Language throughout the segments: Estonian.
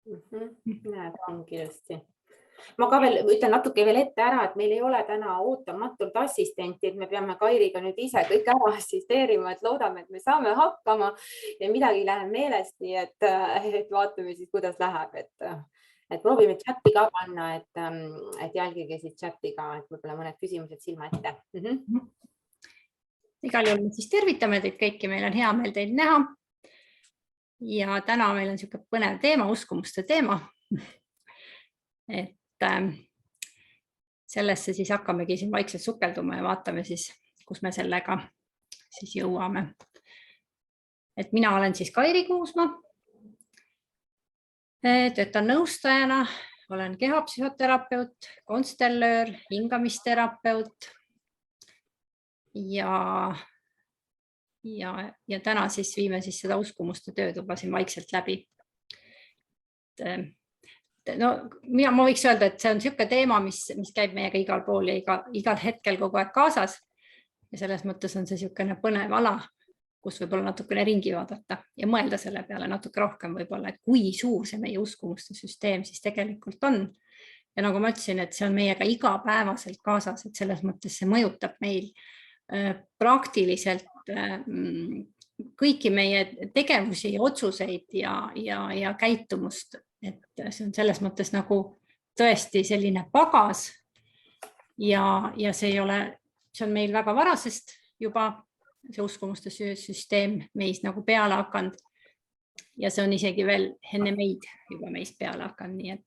Näed, ongi ilusti. Ma ka veel ütlen natuke veel ette ära, et meil ei ole täna ootamatult assistenti, et me peame Kairiga nüüd ise kõik ära assisteerima, et loodame, et me saame hakkama ja midagi läheb meelesti, et vaatame siis, kuidas läheb, et proovime chati ka panna, et jälgige siis chati ka, et võib-olla mõned küsimused silma ette. Igal juhul siis tervitame teid kõiki, meil on hea meel teid näha. Ja täna meil on niisugune põnev teema, uskumuste teema. Et sellesse siis hakkamegi siin vaikselt sukelduma ja vaatame siis, kus me sellega siis jõuame. Et mina olen siis Kairi Kuusma, töötan nõustajana, olen kehapsühhoterapeut, konstellöör, hingamisterapeut ja täna siis viime siis seda uskumuste töötuba siin vaikselt läbi. No, ma võiks öelda, et see on niisugune teema, mis käib meiega igal pool ja igal hetkel kogu aeg kaasas. Ja selles mõttes on see niisugune põnev ala, kus võib-olla natukene ringi vaadata ja mõelda selle peale natuke rohkem võib-olla, et kui suur see meie uskumuste süsteem siis tegelikult on. Ja nagu ma ütlesin, et see on meiega igapäevaselt kaasas, et selles mõttes see mõjutab meil praktiliselt kõiki meie tegevusi, otsuseid ja käitumust. Et see on selles mõttes nagu tõesti selline pagas ja see on meil väga varasest juba see uskumuste süsteem meis nagu peale hakanud ja see on isegi veel enne meid juba meist peale hakanud. Nii et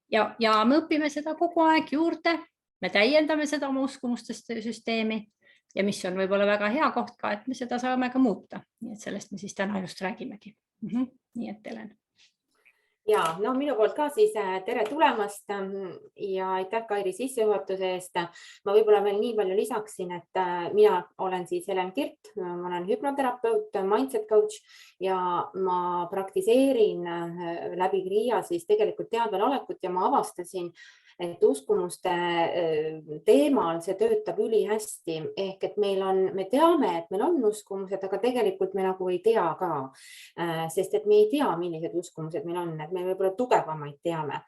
ja me õpime seda kogu aeg juurde, me täiendame seda oma uskumuste süsteemi ja mis on võib-olla väga hea koht ka, et me seda saame ka muuta. Nii et sellest me siis täna just räägimegi. Nii et Helen. Ja, no minu poolt ka siis tere tulemast ja aitäh Kairi sissejuhatuse eest. Ma võib-olla veel nii palju lisaksin, et mina olen siis Helen Kirt, ma olen hüpnoterapeut, mindset coach ja ma praktiseerin läbi KRIA siis tegelikult teadvelolekut ja ma avastasin, et uskumuste teemal see töötab ülihästi ehk et me teame, et meil on uskumused, aga tegelikult me nagu ei tea ka, sest et me ei tea, millised uskumused meil on, et me võib-olla tugevamaid teame.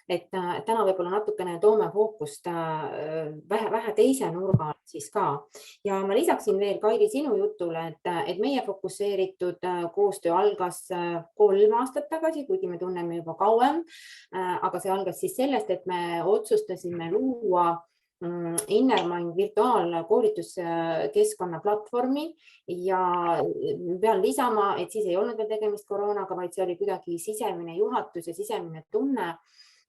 Et täna võib-olla natukene toome fookust vähe teise nurga siis ka. Ja ma lisaksin veel Kairi sinu jutule, et meie fokusseeritud koostöö algas 3 aastat tagasi, kuigi me tunneme juba kauem, aga see algas siis sellest, et me otsustasime luua Innermind virtuaalkoolituskeskkonna platvormi ja pean lisama, et siis ei olnud veel tegemist koroonaga, vaid see oli kuidagi sisemine juhatus ja sisemine tunne.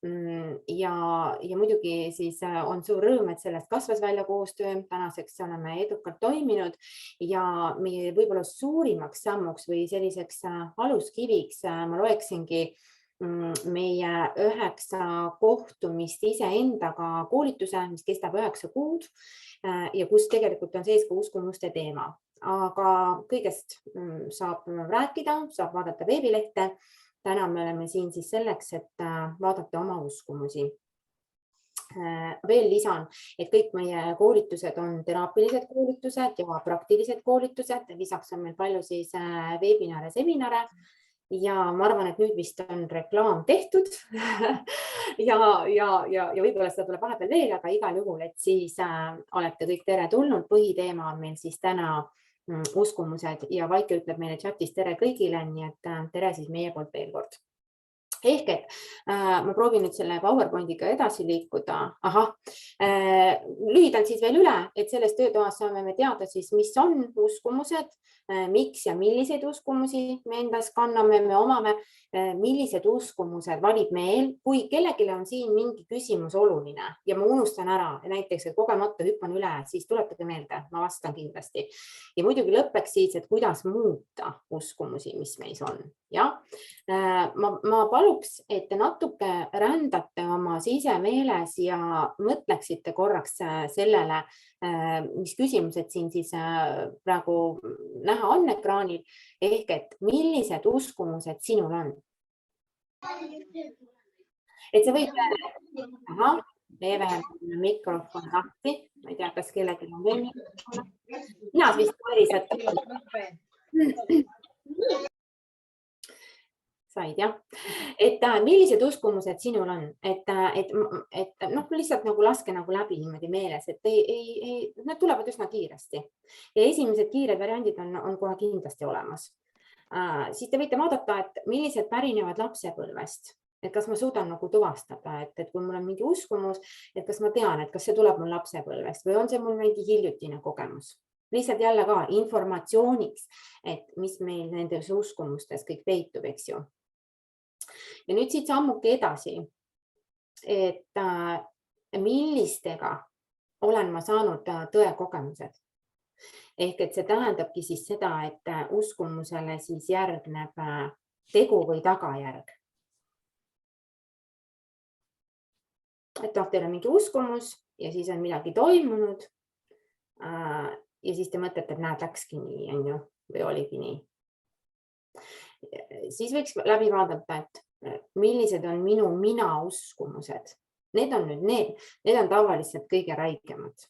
Ja muidugi siis on suur rõõm, et sellest kasvas välja koostöö, tänaseks oleme edukalt toiminud ja meie võib-olla suurimaks sammuks või selliseks aluskiviks ma loeksingi meie 9 kohtumist iseendaga koolituse, mis kestab 9 kuud ja kus tegelikult on sees ka uskumuste teema. Aga kõigest saab rääkida, saab vaadata veebilehte. Täna me oleme siin siis selleks, et vaadata oma uskumusi. Veel lisan, et kõik meie koolitused on teraapilised koolitused ja praktilised koolitused. Lisaks on meil palju siis webinare, seminare ja ma arvan, et nüüd vist on reklaam tehtud ja võib-olla seda tuleb vahepeal veel, aga igal juhul, et siis olete kõik teretulnud. Põhiteema on meil siis täna uskumused ja Vaike ütleb meile chatis tere kõigile, nii et tere siis meie poolt veel kord. Ehk et ma proovin nüüd selle PowerPointiga edasi liikuda. Lühidalt siis veel üle, et selles töötoas saame me teada siis, mis on uskumused, miks ja milliseid uskumusi me endas kanname, me omame, millised uskumused valib meel, kui kellelegi on siin mingi küsimus oluline ja ma unustan ära, näiteks, et kogemata hüppan üle, siis tuletage meelde, ma vastan kindlasti. Ja muidugi lõppeks siis, et kuidas muuta uskumusi, mis meis on. Ja ma paluks, et te natuke rändate oma sisemeeles ja mõtleksite korraks sellele, mis küsimused siin siis praegu näha on ekraanil, ehk et millised uskumused sinul on? Et sa võid, mikrofon lahti, ma ei tea, kas kellelgi on veel mikrofon. Mina vist päriselt. said jah, et millised uskumused sinul on, et lihtsalt nagu laske nagu läbi niimoodi meeles, et need tulevad üsna kiiresti ja esimesed kiired variandid on kohe kindlasti olemas. Siis te võite vaadata, et millised pärinevad lapsepõlvest, et kas ma suudan nagu tuvastada, et kui mul on mingi uskumus, et kas ma tean, et kas see tuleb mul lapsepõlvest või on see mul mingi hiljutine kogemus. Lihtsalt jälle ka informatsiooniks, et mis meil nendes uskumustes kõik peitub, eks ju. Ja nüüd siit sammuke edasi, et millistega olen ma saanud tõekogemused. Ehk et see tähendabki siis seda, et uskumusele siis järgneb tegu või tagajärg. Et teil on mingi uskumus ja siis on midagi toimunud ja siis te mõtlete, et näed, läkski nii, on ju, või oligi nii. Siis võiks läbi vaadata, et millised on minu mina-uskumused. Need on tavaliselt kõige räigemad.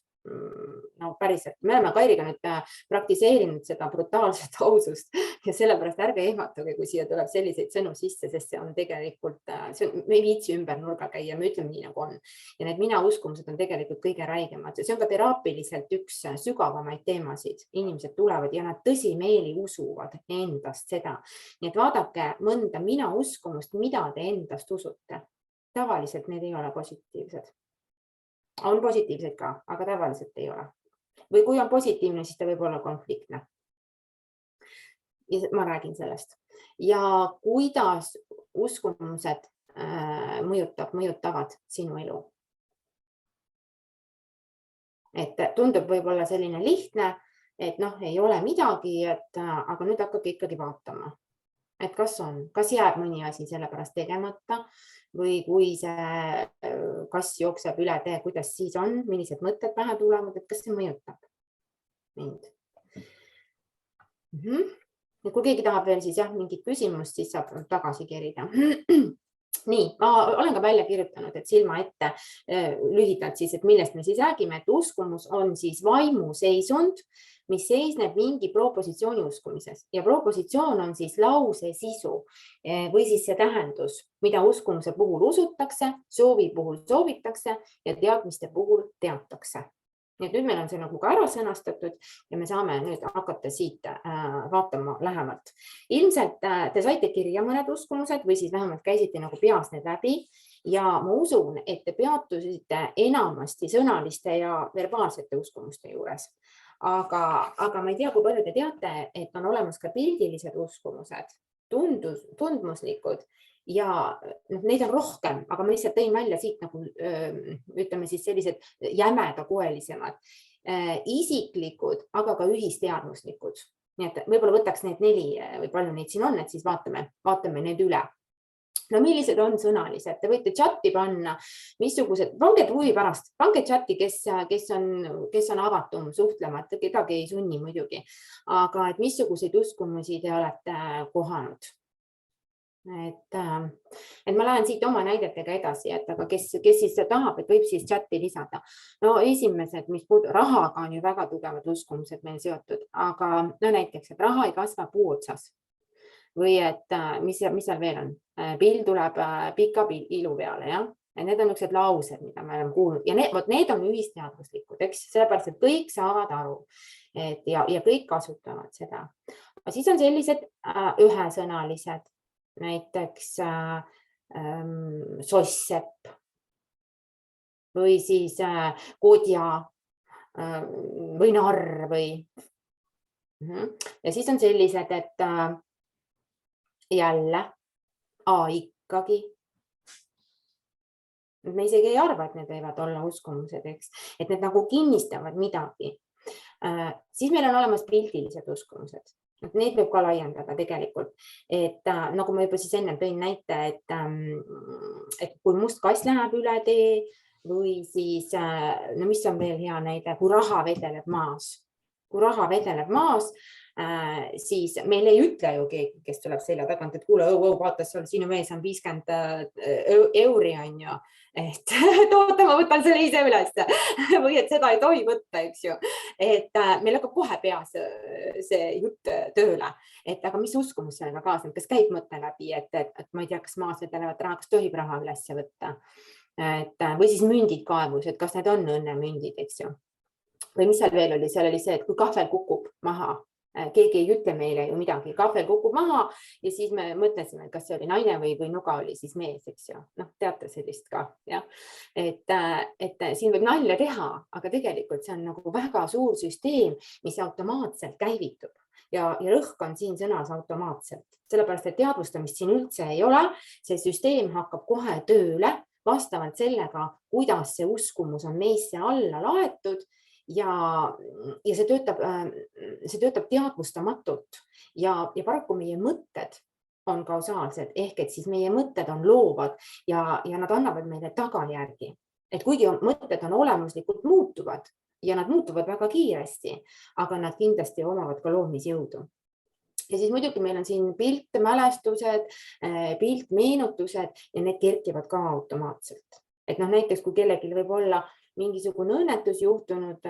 No päriselt, me oleme Kairiga nüüd praktiseerinud seda brutaalset ausust ja sellepärast ärge ehmatage, kui siia tuleb selliseid sõnu sisse, sest see on tegelikult, me ei viitsi ümber nurga käia, me ütleme nii nagu on. Ja need mina-uskumused on tegelikult kõige räigemad. See on ka teraapiliselt üks sügavamaid teemasid. Inimesed tulevad ja nad tõsimeeli usuvad endast seda. Nii et vaadake mõnda mina-uskumust, mida te endast usute. Tavaliselt need ei ole positiivsed. On positiivsed ka, aga tavaliselt ei ole. Või kui on positiivne, siis ta võib olla konfliktne. Ja ma räägin sellest. Ja kuidas uskumused mõjutavad sinu elu. Et tundub võib-olla selline lihtne, et ei ole midagi, aga nüüd hakkage ikkagi vaatama. Et kas jääb mõni asi sellepärast tegemata või kui see kass jookseb üle tee, kuidas siis on, millised mõtted pähe tulevad, et kas see mõjutab mind. Ja kui keegi tahab veel siis mingit küsimust, siis saab tagasi kerida. Nii, ma olen ka välja kirjutanud, et silma ette lühidalt siis, et millest me siis räägime, et uskumus on siis vaimuseisund, mis seisneb mingi propositsiooni uskumises. Ja propositsioon on siis lause sisu või siis see tähendus, mida uskumuse puhul usutakse, soovi puhul soovitakse ja teadmiste puhul teatakse. Nii et nüüd meil on see nagu ka ära sõnastatud ja me saame nüüd hakata siit vaatama lähemalt. Ilmselt te saite kirja mõned uskumused või siis vähemalt käisite nagu peas need läbi ja ma usun, et te peatusite enamasti sõnaliste ja verbaalsete uskumuste juures. Aga ma ei tea, kui palju te teate, et on olemas ka pildilised uskumused, tundmuslikud ja neid on rohkem, aga ma lihtsalt tõin välja siit nagu ütleme siis sellised jämedakoelisemad, isiklikud, aga ka ühisteadmuslikud. Nii et võib-olla võtaks need 4 või palju neid siin on, et siis vaatame need üle. No millised on sõnalised? Te võite chati panna, missugused, pange huvi pärast, pange chati, kes on avatum suhtlema, et kedagi ei sunni muidugi, aga et missuguseid uskumusi te olete kohanud. Et ma lähen siit oma näidetega edasi, et aga kes siis tahab, et võib siis chati lisada. No esimesed, mis rahaga on ju väga tugevad uskumused meil seotud, aga näiteks, et raha ei kasva puu otsas. Või et mis seal veel on? Pill tuleb pika ilu peale, jah? Ja need on niisugused laused, mida me oleme kuulnud. Ja need on ühisteadvuslikud, eks? Sellepärast, et kõik saavad aru ja kõik kasutavad seda. Aga siis on sellised ühesõnalised, näiteks sosssepp või siis kodja või narr või. Ja siis on sellised, et jälle, ikkagi. Me isegi ei arva, et need võivad olla uskumused, eks? Et need nagu kinnistavad midagi. Siis meil on olemas pildilised uskumused. Need võib ka laiendada tegelikult. Et nagu ma juba siis enne tõin näite, et kui must kass läheb üle tee või siis, no mis on veel hea näide, kui raha vedeleb maas. Kui raha vedeleb maas, siis meil ei ütle ju keegi, kes tuleb selja tagant, et kuule, vaata, sinu mees on 50 euri, on ju, et oota, ma võtan selle ise üles või et seda ei tohi võtta, eks ju. Et meil hakkab kohe peas see jutt tööle, et aga mis uskumus sellega kaasneb, kas käib mõte läbi, et ma ei tea, kas maas vedelevat raha, kas tohib raha üles võtta, või siis mündid kaevus, et kas need on õnnemündid, eks ju. Või mis seal veel oli, seal oli see, et kui kahvel kukub maha, keegi ei ütle meile ju midagi, kahvel kukub maha ja siis me mõtlesime, kas see oli naine või nuga oli siis mees, eks ju. Noh, teate sellist ka, jah. Et siin võib nalja teha, aga tegelikult see on nagu väga suur süsteem, mis automaatselt käivitub ja rõhk on siin sõnas automaatselt, sellepärast et teadvustamist siin üldse ei ole, see süsteem hakkab kohe tööle vastavalt sellega, kuidas see uskumus on meisse alla laetud ja see töötab teadvustamatult ja paraku meie mõtted on kausaalsed ehk et siis meie mõtted on loovad ja nad annavad meile tagajärgi, et kuigi mõtted on olemuslikult muutuvad ja nad muutuvad väga kiiresti, aga nad kindlasti omavad ka loomisjõudu. Ja siis muidugi meil on siin pilt, mälestused, pilt, meenutused ja need kerkivad ka automaatselt. Et näiteks kui kellelgi võib olla mingisugune õnnetus juhtunud,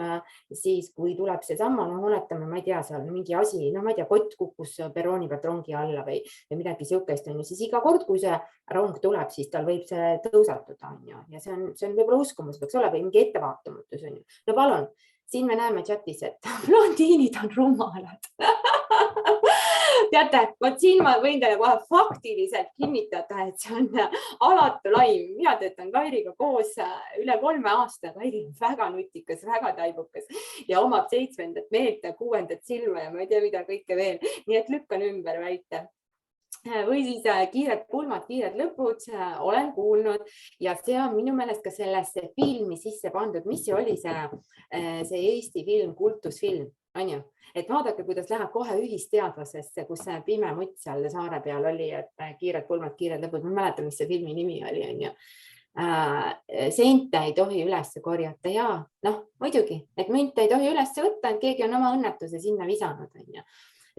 siis kui tuleb see sama, oletame, ma ei tea, seal mingi asi, ma ei tea, kott kukkus perrooni pealt rongi alla või midagi siukest, siis iga kord, kui see rong tuleb, siis tal võib see tõusatuda, ja see on võib-olla uskumus, võiks olla või mingi ettevaatamatus. No palun, siin me näeme chatis, et blondiinid on rumalad. Teate, siin ma võin teile kohe faktiliselt kinnitada, et see on alatu laim. Mina töötan Kairiga koos üle 3 aasta. Kairi on väga nutikas, väga taibukas ja omab 7. meelt ja 6. silma ja ma ei tea, mida kõike veel. Nii et lükkan ümber väite. Või siis kiired pulmad, kiired lõpud, olen kuulnud ja see on minu meelest ka sellesse filmi sisse pandud, mis oli see Eesti film, kultusfilm, on ju? Et vaadake, kuidas läheb kohe ühisteadvusesse, kus see pime mutt seal saare peal oli, et kiired pulmad, kiired lõpud, ma mäletan, mis see filmi nimi oli, on ju. Sente ei tohi üles korjata ja muidugi, et münte ei tohi üles võtta, et keegi on oma õnnetuse sinna visanud, on ju.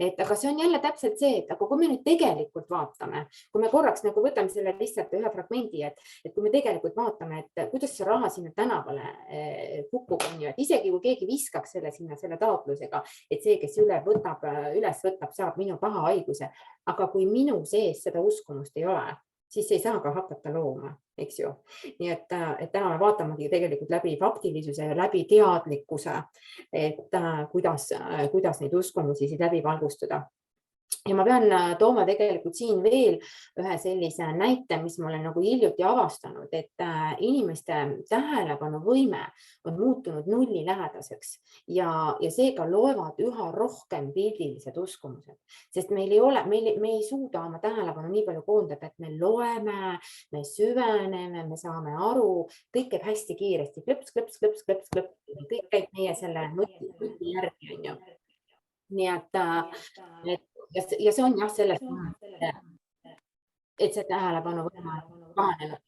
Aga see on jälle täpselt see, et aga kui me nüüd tegelikult vaatame, kui me korraks nagu võtame selle lihtsalt ühe fragmendi, et kui me tegelikult vaatame, et kuidas see raha sinna tänavale kukub, on ju, et isegi kui keegi viskaks selle sinna selle taotlusega, et see, kes üles võtab, saab minu paha haiguse, aga kui minu sees seda uskumust ei ole, siis ei saa ka hakata looma, eks ju. Nii et täna me vaatamegi tegelikult läbi faktilisuse ja läbi teadlikkuse, et kuidas neid uskumusi läbi valgustada. Ja ma pean tooma tegelikult siin veel ühe sellise näite, mis ma olen nagu hiljuti avastanud, et inimeste tähelepanuvõime on muutunud nullilähedaseks ja seega loevad üha rohkem pildilised uskumused, sest me ei suuda oma tähelepanu nii palju koondada, et me loeme, me süveneme, me saame aru, kõik käib hästi kiiresti, klõps, klõps, klõps, klõps, klõps, kõik käib meie selle nuti järgi, on ju. Nii et ja see on jah sellest, et see tähelepanu kahanenud.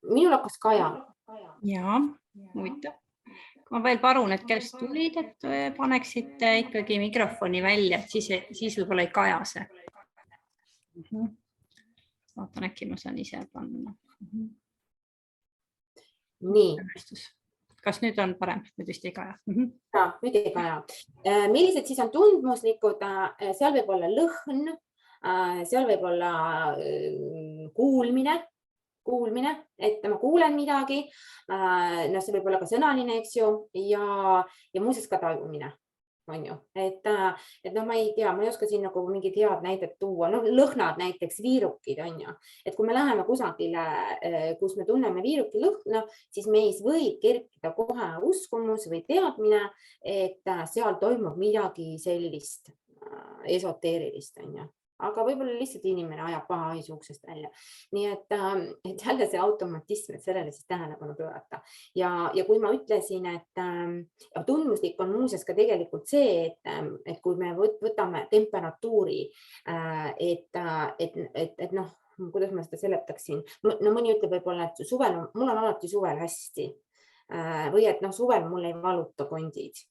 Minul hakkas Kaja. Jaa, huvitav. Ma veel palun, et kes tulid, et paneksite ikkagi mikrofoni välja, et siis võib-olla ei kaja see. Vaatan, äkki ma saan ise panna. Nii. Kas nüüd on parem? Nüüd vist ei kaja. Ja, nüüd ei kaja. Millised siis on tundmuslikud? Seal võib olla lõhn, seal võib olla kuulmine, et ma kuulen midagi. See võib olla ka sõnaline, eks ju, ja muuseas ka tajumine. On ju. Et ma ei tea, ma ei oska siin nagu mingid head näidet tuua. Lõhnad näiteks, viirukid on ju. Et kui me läheme kusagile, kus me tunneme viiruki lõhna, siis meis võib kerkida kohe uskumus või teadmine, et seal toimub midagi sellist esoteerilist, on ju. Aga võib-olla lihtsalt inimene ajab paha haisu uksest välja. Nii et jälle see automatism, et sellele siis tähelepanu pöörata. Ja kui ma ütlesin, et tundmuslik on muuseas ka tegelikult see, et kui me võtame temperatuuri, et kuidas ma seda seletaksin, mõni ütleb võib-olla, et mul on alati suvel hästi või et suvel mul ei valuta kondid.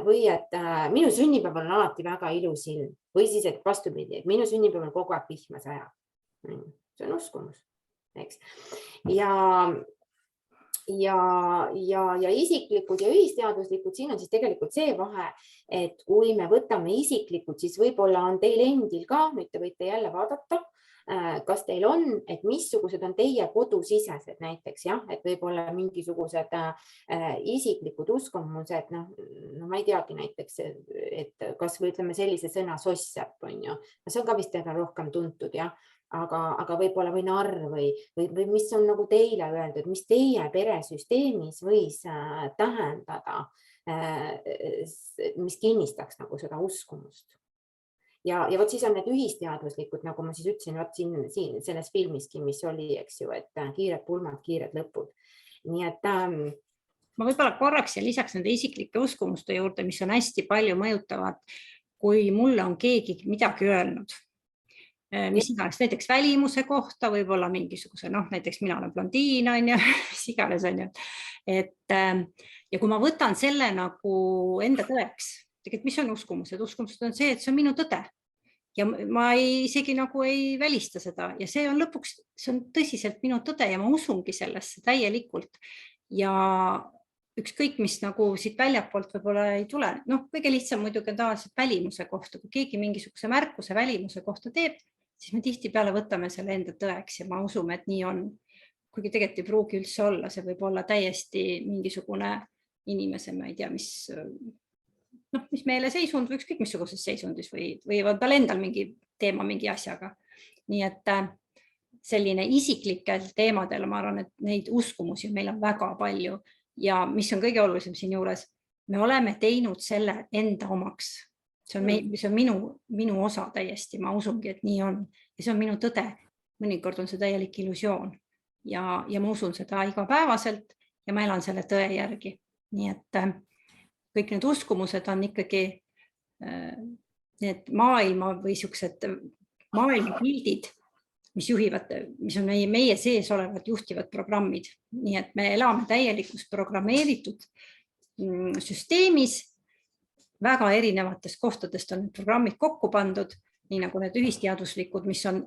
või et minu sünnipäeval on alati väga ilus ilm või siis, et vastupidi, et minu sünnipäeval kogu aeg vihma sajab. See on uskumus, eks. Ja isiklikud ja ühisteaduslikud, siin on siis tegelikult see vahe, et kui me võtame isiklikud, siis võib-olla on teil endil ka, nüüd te võite jälle vaadata, kas teil on, et missugused on teie kodusisesed näiteks, jah, et võib-olla mingisugused isiklikud uskumused, no ma ei teagi näiteks, et kas või ütleme sellise sõna soss-äpp on ju, see on ka vist rohkem tuntud, jah. Aga võib-olla või narr või mis on nagu teile öeldud, mis teie peresüsteemis võis tähendada, mis kinnistaks nagu seda uskumust. Ja vot siis on need ühisteaduslikud, nagu ma siis ütlesin, vot siin selles filmiski, mis oli, eks ju, et kiired pulmad, kiired lõpud. Nii et ma võib-olla korraks ja lisaks nende isiklike uskumuste juurde, mis on hästi palju mõjutavad, kui mulle on keegi midagi öelnud. Mis iganes, näiteks välimuse kohta, võib-olla mingisuguse, näiteks mina olen blondiin, on ju, mis iganes on ju. Ja kui ma võtan selle nagu enda tõeks, tegelikult mis on uskumused? Uskumused on see, et see on minu tõde. Ja ma isegi nagu ei välista seda ja see on lõpuks, see on tõsiselt minu tõde ja ma usungi sellesse täielikult. Ja ükskõik, mis nagu siit väljapoolt võib-olla ei tule. Kõige lihtsam muidugi on tavaliselt välimuse kohta, kui keegi mingisuguse märkuse välimuse kohta teeb, siis me tihtipeale võtame selle enda tõeks ja ma usume, et nii on. Kuigi tegelikult ei pruugi üldse olla, see võib olla täiesti mingisugune inimese, ma ei tea, mis meeleseisund või ükskõik missuguses seisundis või on tal endal mingi teema mingi asjaga. Nii et selline isiklikel teemadel, ma arvan, et neid uskumusi meil on väga palju ja mis on kõige olulisem siin juures, me oleme teinud selle enda omaks. See on minu osa täiesti, ma usungi, et nii on ja see on minu tõde. Mõnikord on see täielik illusioon ja ma usun seda igapäevaselt ja ma elan selle tõe järgi. Nii et kõik need uskumused on ikkagi need maailma või siuksed maailmapildid, mis on meie sees olevad juhtivad programmid. Nii et me elame täielikus programmeeritud süsteemis. Väga erinevatest kohtadest on programmid kokku pandud, nii nagu need ühisteaduslikud, mis on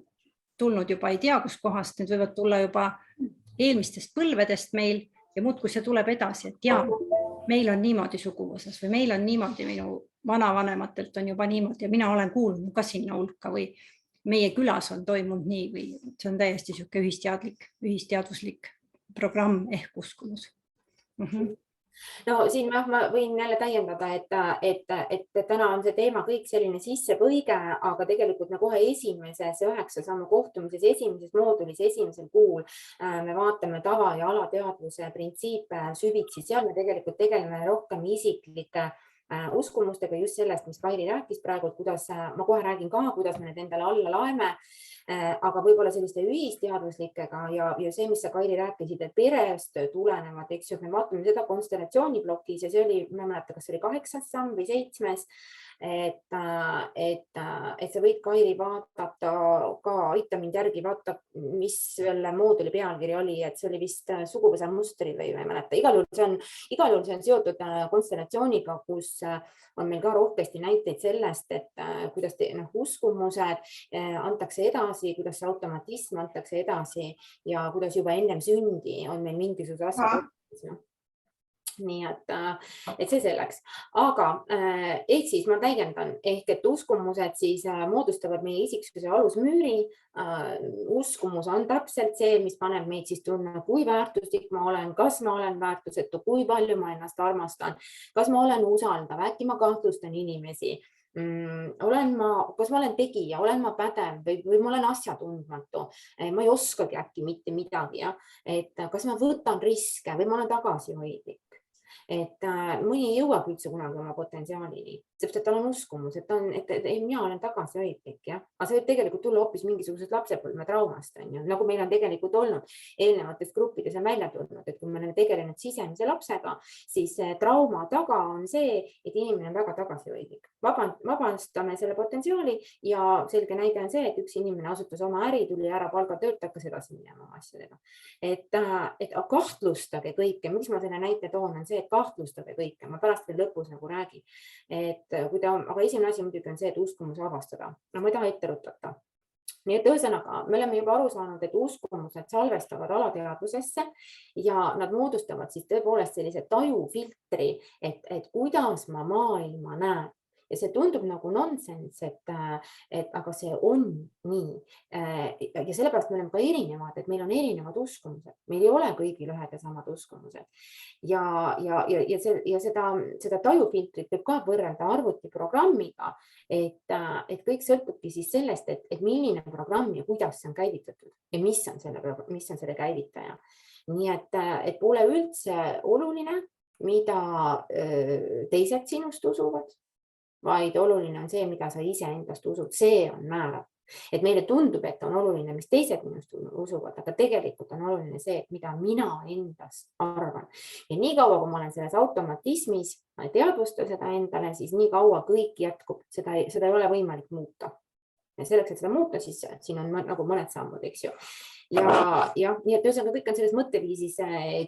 tulnud juba ei tea kus kohast, need võivad tulla juba eelmistest põlvedest meil ja muudkui see tuleb edasi, et jaa, meil on niimoodi suguvõsas või meil on niimoodi, minu vanavanematelt on juba niimoodi ja mina olen kuulnud ka sinna hulka või meie külas on toimunud nii või see on täiesti siuke ühisteaduslik programm ehk uskumus. No siin ma võin jälle täiendada, et täna on see teema kõik selline sissepõige, aga tegelikult me kohe esimeses 9 sammu kohtumises, esimeses moodulis, esimesel kuul me vaatame tava- ja alateadvuse printsiipe süvitsi. Seal me tegelikult tegeleme rohkem isiklike uskumustega just sellest, mis Kairi rääkis praegu, kuidas ma kohe räägin ka, kuidas me need endale alla laeme. Aga võib-olla selliste ühisteaduslikega ja see, mis sa Kairi rääkisid, et perest tulenevad, eks ju, me vaatame seda konstellatsiooniblokis ja see oli, ma ei mäleta, kas see oli 8. samm või 7. Et sa võid Kairi vaadata ka, aita mind järgi, vaata, mis selle mooduli pealkiri oli, et see oli vist suguvõsa mustrid või ma ei mäleta. Igal juhul see on seotud konstellatsiooniga, kus on meil ka rohkesti näiteid sellest, et kuidas uskumused antakse edasi, kuidas see automatism antakse edasi ja kuidas juba ennem sündi on meil mingisuguse asja. Nii et see selleks. Aga ehk siis ma täiendan, et uskumused siis moodustavad meie isiksuse alusmüüri. Uskumus on täpselt see, mis paneb meid siis tundma, kui väärtuslik ma olen, kas ma olen väärtusetu, kui palju ma ennast armastan, kas ma olen usaldav, äkki ma kahtlustan inimesi. Kas ma olen tegija, olen ma pädev või ma olen asjatundmatu, ma ei oskagi äkki mitte midagi, et kas ma võtan riske või ma olen tagasihoidlik. Et mõni ei jõuagi üldse kunagi oma potentsiaalini, sest tal on uskumus, et mina olen tagasihoidlik, jah. Aga see võib tegelikult tulla hoopis mingisugusest lapsepõlve traumast, nagu meil on tegelikult olnud eelnevates gruppides on välja tulnud, et kui me oleme tegelenud sisemise lapsega, siis trauma taga on see, et inimene on väga tagasihoidlik. Vabastame selle potentsiaali ja selge näide on see, et üks inimene asutas oma äri, tuli ära palgatöölt, hakkas edasi minema oma asjadega. Et kahtlustage kõike, miks ma selle näite toon, on see, see, et kahtlustada kõike, ma pärast veel lõpus nagu räägin, aga esimene asi muidugi on see, et uskumus vabastada. No ma ei taha ette rutata. Nii et ühesõnaga, me oleme juba aru saanud, et uskumused salvestavad alateadvusesse ja nad moodustavad siis tõepoolest sellise tajufiltri, et kuidas ma maailma näen. Ja see tundub nagu nonsense, aga see on nii. Ja sellepärast me oleme ka erinevad, et meil on erinevad uskumused. Meil ei ole kõigil ühed ja samad uskumused. Ja seda tajufiltrit võib ka võrrelda arvutiprogrammiga, et kõik sõltubki siis sellest, et milline programm ja kuidas see on käivitatud ja mis on selle käivitaja. Nii et pole üldse oluline, mida teised sinust usuvad, vaid oluline on see, mida sa ise endast usud, see on määrav. Et meile tundub, et on oluline, mis teised minust usuvad, aga tegelikult on oluline see, mida mina endast arvan. Ja nii kaua, kui ma olen selles automatismis, ma ei teadvusta seda endale, siis nii kaua kõik jätkub, seda ei ole võimalik muuta. Ja selleks, et seda muuta, siis siin on nagu mõned sammud, eks ju. Ja nii et ühesõnaga kõik on selles mõtteviisis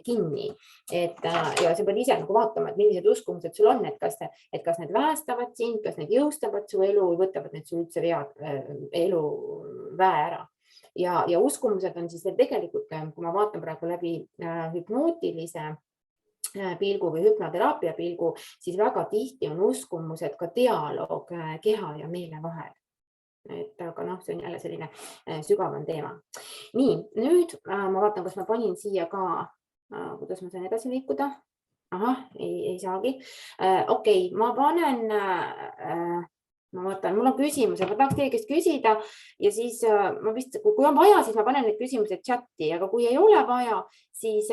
kinni. Ja sa pead ise nagu vaatama, et millised uskumused sul on, et kas need väestavad sind, kas need jõustavad su elu või võtavad need sul üldse elu väe ära. Ja uskumused on siis tegelikult, kui ma vaatan praegu läbi hüpnootilise pilgu või hüpnoteraapia pilgu, siis väga tihti on uskumused ka dialoog keha ja meele vahel. Aga see on jälle selline sügavam teema. Nii, nüüd ma vaatan, kas ma panin siia ka, kuidas ma saan edasi liikuda. Ahah, ei saagi. Okei, ma panen, ma vaatan, mul on küsimus, ma tahaks teie käest küsida ja siis ma vist, kui on vaja, siis ma panen need küsimused chati, aga kui ei ole vaja, siis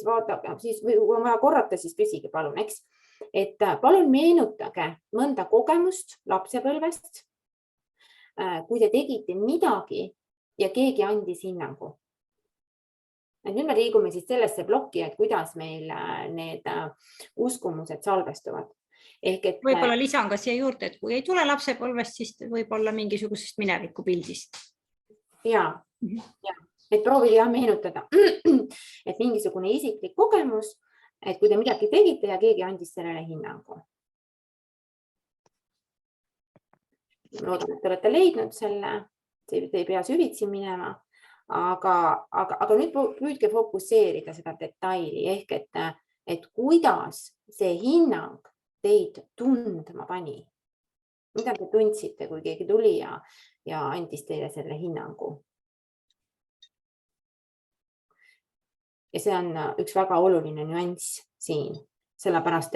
vaata, või kui on vaja korrata, siis küsige palun, eks. Et palun meenutage mõnda kogemust lapsepõlvest, kui te tegite midagi ja keegi andis hinnangu. Nüüd me liigume siis sellesse plokki, et kuidas meil need uskumused salvestuvad. Võib-olla lisan ka siia juurde, et kui ei tule lapsepõlvest, siis võib-olla mingisugusest mineviku pildist. Ja, et proovige meenutada, et mingisugune isiklik kogemus, et kui te midagi tegite ja keegi andis sellele hinnangu. Loodan, et te olete leidnud selle, te ei pea süvitsi minema, aga nüüd püüdke fokusseerida seda detaili ehk, et kuidas see hinnang teid tundma pani. Mida te tundsite, kui keegi tuli ja andis teile selle hinnangu? Ja see on üks väga oluline nüanss siin, sellepärast,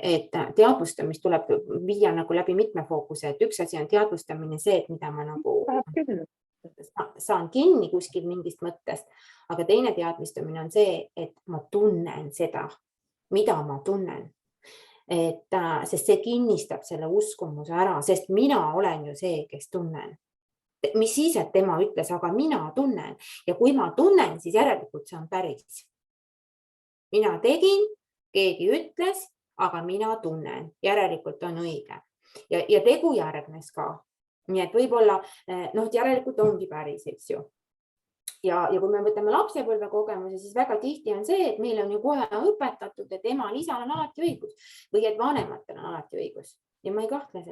et teadvustamist tuleb viia nagu läbi mitme fookuse, et üks asi on teadvustamine see, et mida ma nagu saan kinni kuskil mingist mõttest, aga teine teadvustamine on see, et ma tunnen seda, mida ma tunnen. Sest see kinnistab selle uskumuse ära, sest mina olen ju see, kes tunnen. Mis siis, et tema ütles, aga mina tunnen ja kui ma tunnen, siis järelikult see on päris. Mina tegin, keegi ütles, aga mina tunnen, järelikult on õige. Ja tegu järgnes ka. Nii et võib-olla, järelikult ongi päris, eks ju. Ja kui me võtame lapsepõlve kogemuse, siis väga tihti on see, et meil on ju kohe õpetatud, et emal, isal on alati õigus või et vanematel on alati õigus. Ja ma ei kahtle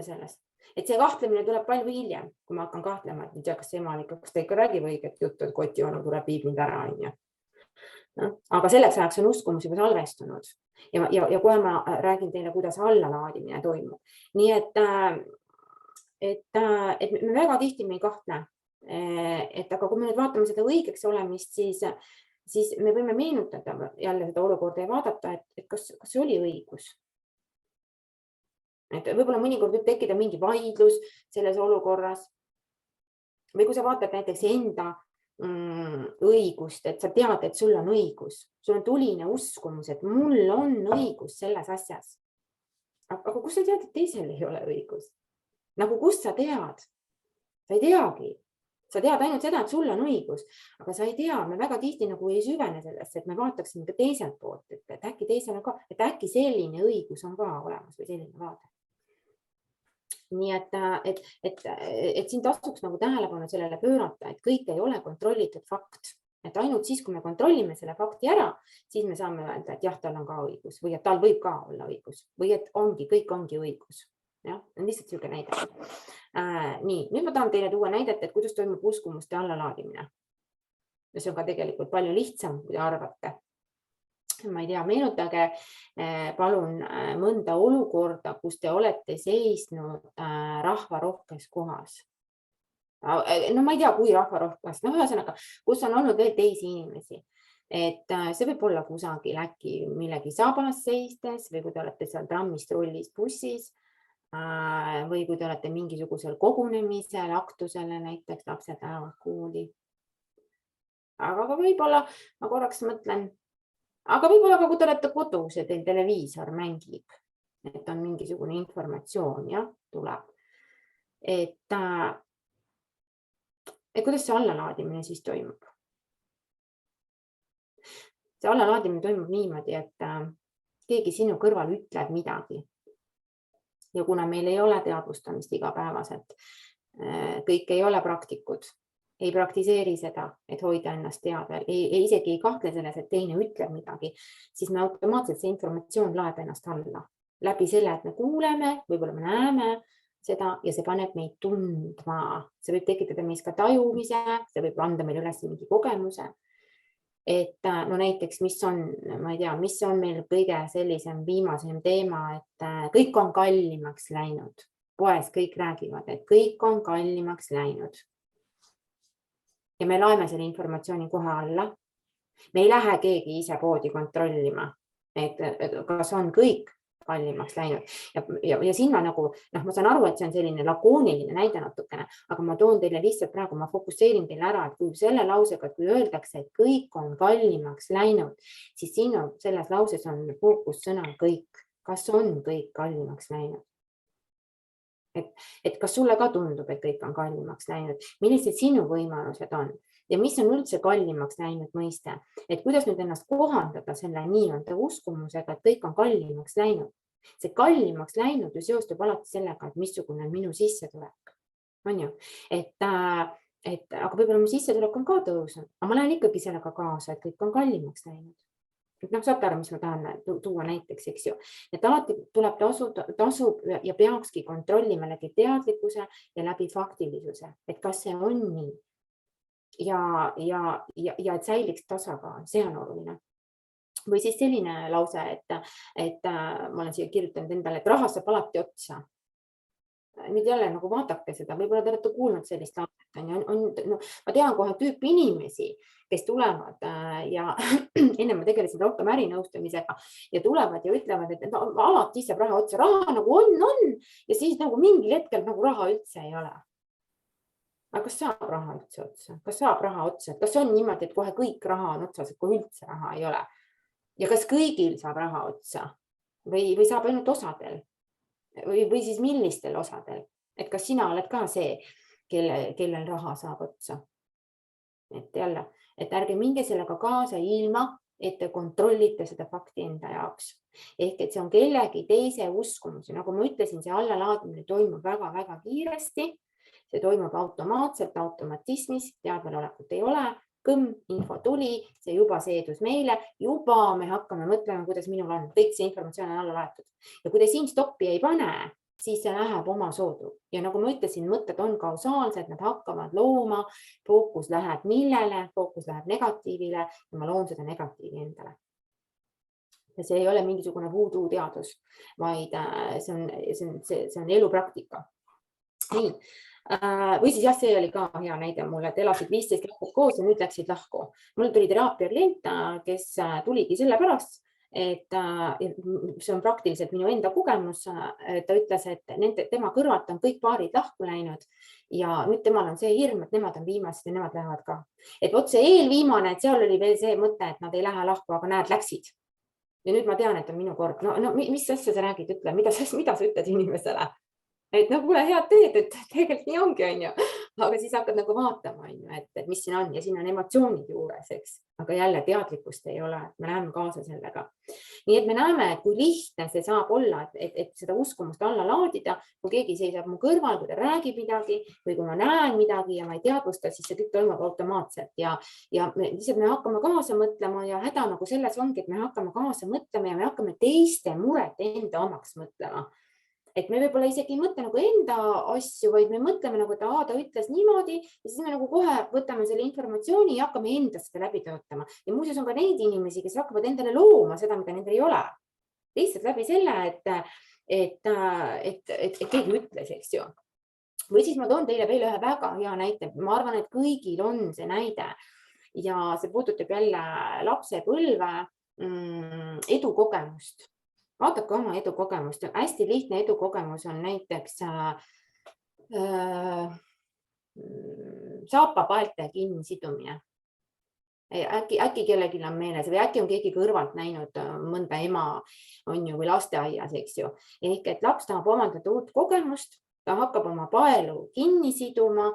selles. Et see kahtlemine tuleb palju hiljem, kui ma hakkan kahtlema, et kas see emal kas ta ikka räägib õiget juttu, et kotionu tuleb viib mind ära. Aga selleks ajaks on uskumus juba salvestunud ja kohe ma räägin teile, kuidas allalaadimine toimub. Nii et me väga tihti me ei kahtle. Aga kui me nüüd vaatame seda õigeks olemist, siis me võime meenutada jälle seda olukorda ja vaadata, et kas see oli õigus. Et võib-olla mõnikord võib tekkida mingi vaidlus selles olukorras. Või kui sa vaatad näiteks enda õigust, et sa tead, et sul on õigus. Sul on tuline uskumus, et mul on õigus selles asjas. Aga kus sa tead, et teisel ei ole õigus? Nagu kus sa tead? Sa ei teagi. Sa tead ainult seda, et sul on õigus, aga sa ei tea, me väga tihti nagu ei süvene sellesse, et me vaataksime ka teiselt poolt, et äkki teisel on ka, et äkki selline õigus on ka olemas või selline vaade. Nii et siin tasuks nagu tähelepanu sellele pöörata, et kõik ei ole kontrollitud fakt. et ainult siis, kui me kontrollime selle fakti ära, siis me saame öelda, et jah, tal on ka õigus või et tal võib ka olla õigus või et kõik ongi õigus. Jah, on lihtsalt selline näide. Nii, nüüd ma tahan teile tuua näidet, et kuidas toimub uskumuste allalaadimine. See on ka tegelikult palju lihtsam, kui te arvate. Ma ei tea, meenutage palun mõnda olukorda, kus te olete seisnud rahvarohkes kohas. No ma ei tea, kui rahvarohkes, ühesõnaga, kus on olnud veel teisi inimesi. Et see võib olla kusagil äkki millegi sabas seistes või kui te olete seal trammist, rollis, bussis või kui te olete mingisugusel kogunemisel, aktusele, näiteks lapsed lähevad kooli. Aga võib-olla, ma korraks mõtlen, aga võib-olla ka kui te olete kodus ja teil televiisor mängib, et on mingisugune informatsioon, jah, tuleb. Et kuidas see allalaadimine siis toimub? See allalaadimine toimub niimoodi, et keegi sinu kõrval ütleb midagi. Ja kuna meil ei ole teadvustamist igapäevaselt, kõik ei ole praktikud, ei praktiseeri seda, et hoida ennast teadvel, isegi ei kahtle selles, et teine ütleb midagi, siis me automaatselt see informatsioon laeb ennast alla. Läbi selle, et me kuuleme, võib-olla me näeme seda ja see paneb meid tundma. See võib tekitada meis ka tajumise, see võib anda meil üles mingi kogemuse. Et no näiteks, mis on meil kõige sellisem viimasem teema, et kõik on kallimaks läinud. Poes kõik räägivad, et kõik on kallimaks läinud. Ja me laeme selle informatsiooni kohe alla. Me ei lähe keegi ise poodi kontrollima, et kas on kõik kallimaks läinud. Ja siin ma saan aru, et see on selline lakooniline näide natukene, aga ma toon teile lihtsalt praegu, ma fokusseerin teile ära, et kui selle lausega, et kui öeldakse, et kõik on kallimaks läinud, siis siin selles lauses on fookussõna kõik. Kas on kõik kallimaks läinud? Et kas sulle ka tundub, et kõik on kallimaks läinud? Millised sinu võimalused on? Ja mis on üldse kallimaks läinud mõiste? Et kuidas nüüd ennast kohandada selle nii-öelda uskumusega, et kõik on kallimaks läinud? See kallimaks läinud ju seostub alati sellega, et missugune on minu sissetulek. On ju? Aga võib-olla mu sissetulek on ka tõusnud, aga ma lähen ikkagi sellega kaasa, et kõik on kallimaks läinud. Saate aru, mis ma tahan tuua näiteks, eks ju. Et alati tuleb tasub ja peakski kontrollima läbi teadlikkuse ja läbi faktilisuse, et kas see on nii. Ja et säiliks tasakaal, see on oluline. Või siis selline lause, et ma olen siia kirjutanud endale, et raha saab alati otsa. Nüüd jälle vaadake seda, võib-olla te olete kuulnud sellist lauset. Ma tean kohe tüüpi inimesi, kes tulevad ja enne ma tegelesin rohkem ärinõustamisega ja tulevad ja ütlevad, et alati saab raha otsa. Raha on ja siis mingil hetkel raha üldse ei ole. Aga kas saab raha üldse otsa? Kas saab raha otsa? Kas on niimoodi, et kohe kõik raha on otsas, et kohe üldse raha ei ole? Ja kas kõigil saab raha otsa? Või saab ainult osadel? Või siis millistel osadel? Et kas sina oled ka see, kellel raha saab otsa? Et jälle, et ärge minge sellega kaasa ilma, et te kontrollite seda fakti enda jaoks. Ehk et see on kellegi teise uskumus. Nagu ma ütlesin, see allalaadimine toimub väga-väga kiiresti. See toimub automaatselt, automatismis, teadvalolekut ei ole, info tuli, see juba seedus meile, juba me hakkame mõtlema, kuidas minul on, kõik see informatsioon on alla laetud. Ja kui te siin stoppi ei pane, siis see läheb oma soodu. Ja nagu ma ütlesin, mõtted on kausaalsed, nad hakkavad looma, fookus läheb millele, fookus läheb negatiivile ja ma loon seda negatiivi endale. Ja see ei ole mingisugune voodoo teadus, vaid see on elupraktika. Nii. Või siis jah, see oli ka hea näide mulle, et elasid 15 aastat koos ja nüüd läksid lahku. Mul tuli teraapia klient, kes tuligi selle pärast, et see on praktiliselt minu enda kogemus. Ta ütles, et tema kõrvalt on kõik paarid lahku läinud ja nüüd temal on see hirm, et nemad on viimased ja nemad lähevad ka. Et võt see eelviimane, et seal oli veel see mõte, et nad ei lähe lahku, aga näed, läksid. Ja nüüd ma tean, et on minu kord. No mis asja sa räägid, ütle, mida sa ütled inimesele? Et kuule, head teed, et tegelikult nii ongi, on ju. aga siis hakkad nagu vaatama, et mis siin on ja siin on emotsioonid juures, eks. Aga jälle teadlikkust ei ole, me läheme kaasa sellega. Nii et me näeme, et kui lihtne see saab olla, et seda uskumust alla laadida, kui keegi seisab mu kõrval, kui ta räägib midagi või kui ma näen midagi ja ma ei teadvusta, siis see kõik toimub automaatselt ja lihtsalt me hakkame kaasa mõtlema ja häda nagu selles ongi, et me hakkame kaasa mõtlema ja me hakkame teiste muret enda omaks mõtlema. Et me võib-olla isegi ei mõtle nagu enda asju, vaid me mõtleme nagu, et ta ütles niimoodi ja siis me nagu kohe võtame selle informatsiooni ja hakkame endast seda läbi töötama. Ja muuseas on ka neid inimesi, kes hakkavad endale looma seda, mida nendel ei ole. Lihtsalt läbi selle, et keegi ütles, eks ju. Või siis ma toon teile veel ühe väga hea näite. Ma arvan, et kõigil on see näide ja see puudutab jälle lapsepõlve edukogemust. Vaadake oma edukogemust. Hästi lihtne edukogemus on näiteks saapapaelte kinnisidumine. Äkki kellelgi on meeles või äkki on keegi kõrvalt näinud mõnda ema on ju, või lasteaias, eks ju. Ehk et laps tahab omandada uut kogemust, ta hakkab oma paelu kinni siduma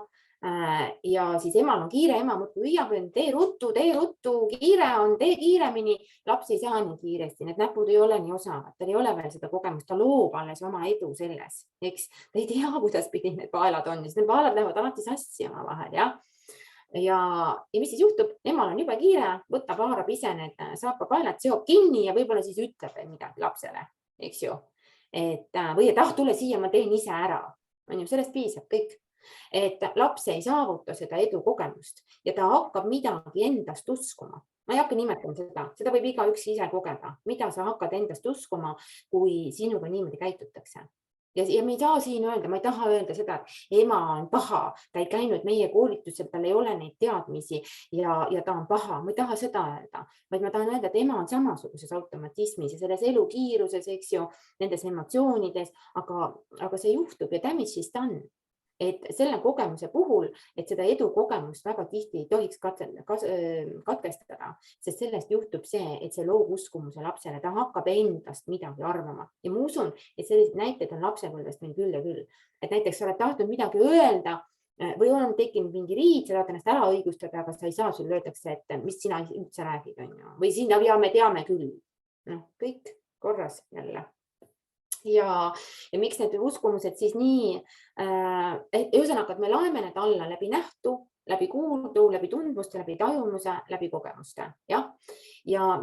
ja siis emal on kiire, ema muudkui hüüab, tee ruttu, kiire on, tee kiiremini. Laps ei saa nii kiiresti, need näpud ei ole nii osavad, tal ei ole veel seda kogemust, ta loob alles oma edu selles, eks. Ta ei tea, kuidas pidi need paelad on, sest need paelad lähevad alati sassi oma vahel, jah. Ja mis siis juhtub? Emal on jube kiire, võtab, haarab ise need saapapaelad, seob kinni ja võib-olla siis ütleb midagi lapsele, eks ju. Või et tule siia, ma teen ise ära. Sellest piisab kõik. Et laps ei saavuta seda edukogemust ja ta hakkab midagi endast uskuma. Ma ei hakka nimetama seda võib igaüks ise kogeda, mida sa hakkad endast uskuma, kui sinuga niimoodi käitutakse. Ja me ei saa siin öelda, ma ei taha öelda seda, et ema on paha, ta ei käinud meie koolitusel, tal ei ole neid teadmisi ja ta on paha. Ma ei taha seda öelda, vaid ma tahan öelda, et ema on samasuguses automatismis ja selles elukiiruses, eks ju, nendes emotsioonides, aga see juhtub ja damage siis ta on. Et selle kogemuse puhul, et seda edukogemust väga tihti ei tohiks katkestada, sest sellest juhtub see, et see loob uskumuse lapsele, ta hakkab endast midagi arvama. Ja ma usun, et sellised näited on lapsepõlvest meil küll ja küll. Et näiteks sa oled tahtnud midagi öelda või on tekkinud mingi riid, sa tahad ennast ära õigustada, aga sa ei saa, sul öeldakse, et mis sina üldse räägid, on ju. Või siin me teame küll. Kõik korras jälle. Ja miks need uskumused siis nii, ühesõnaga, et me laeme need alla läbi nähtu, läbi kuuldu, läbi tundmuste, läbi tajumuse, läbi kogemuste. Ja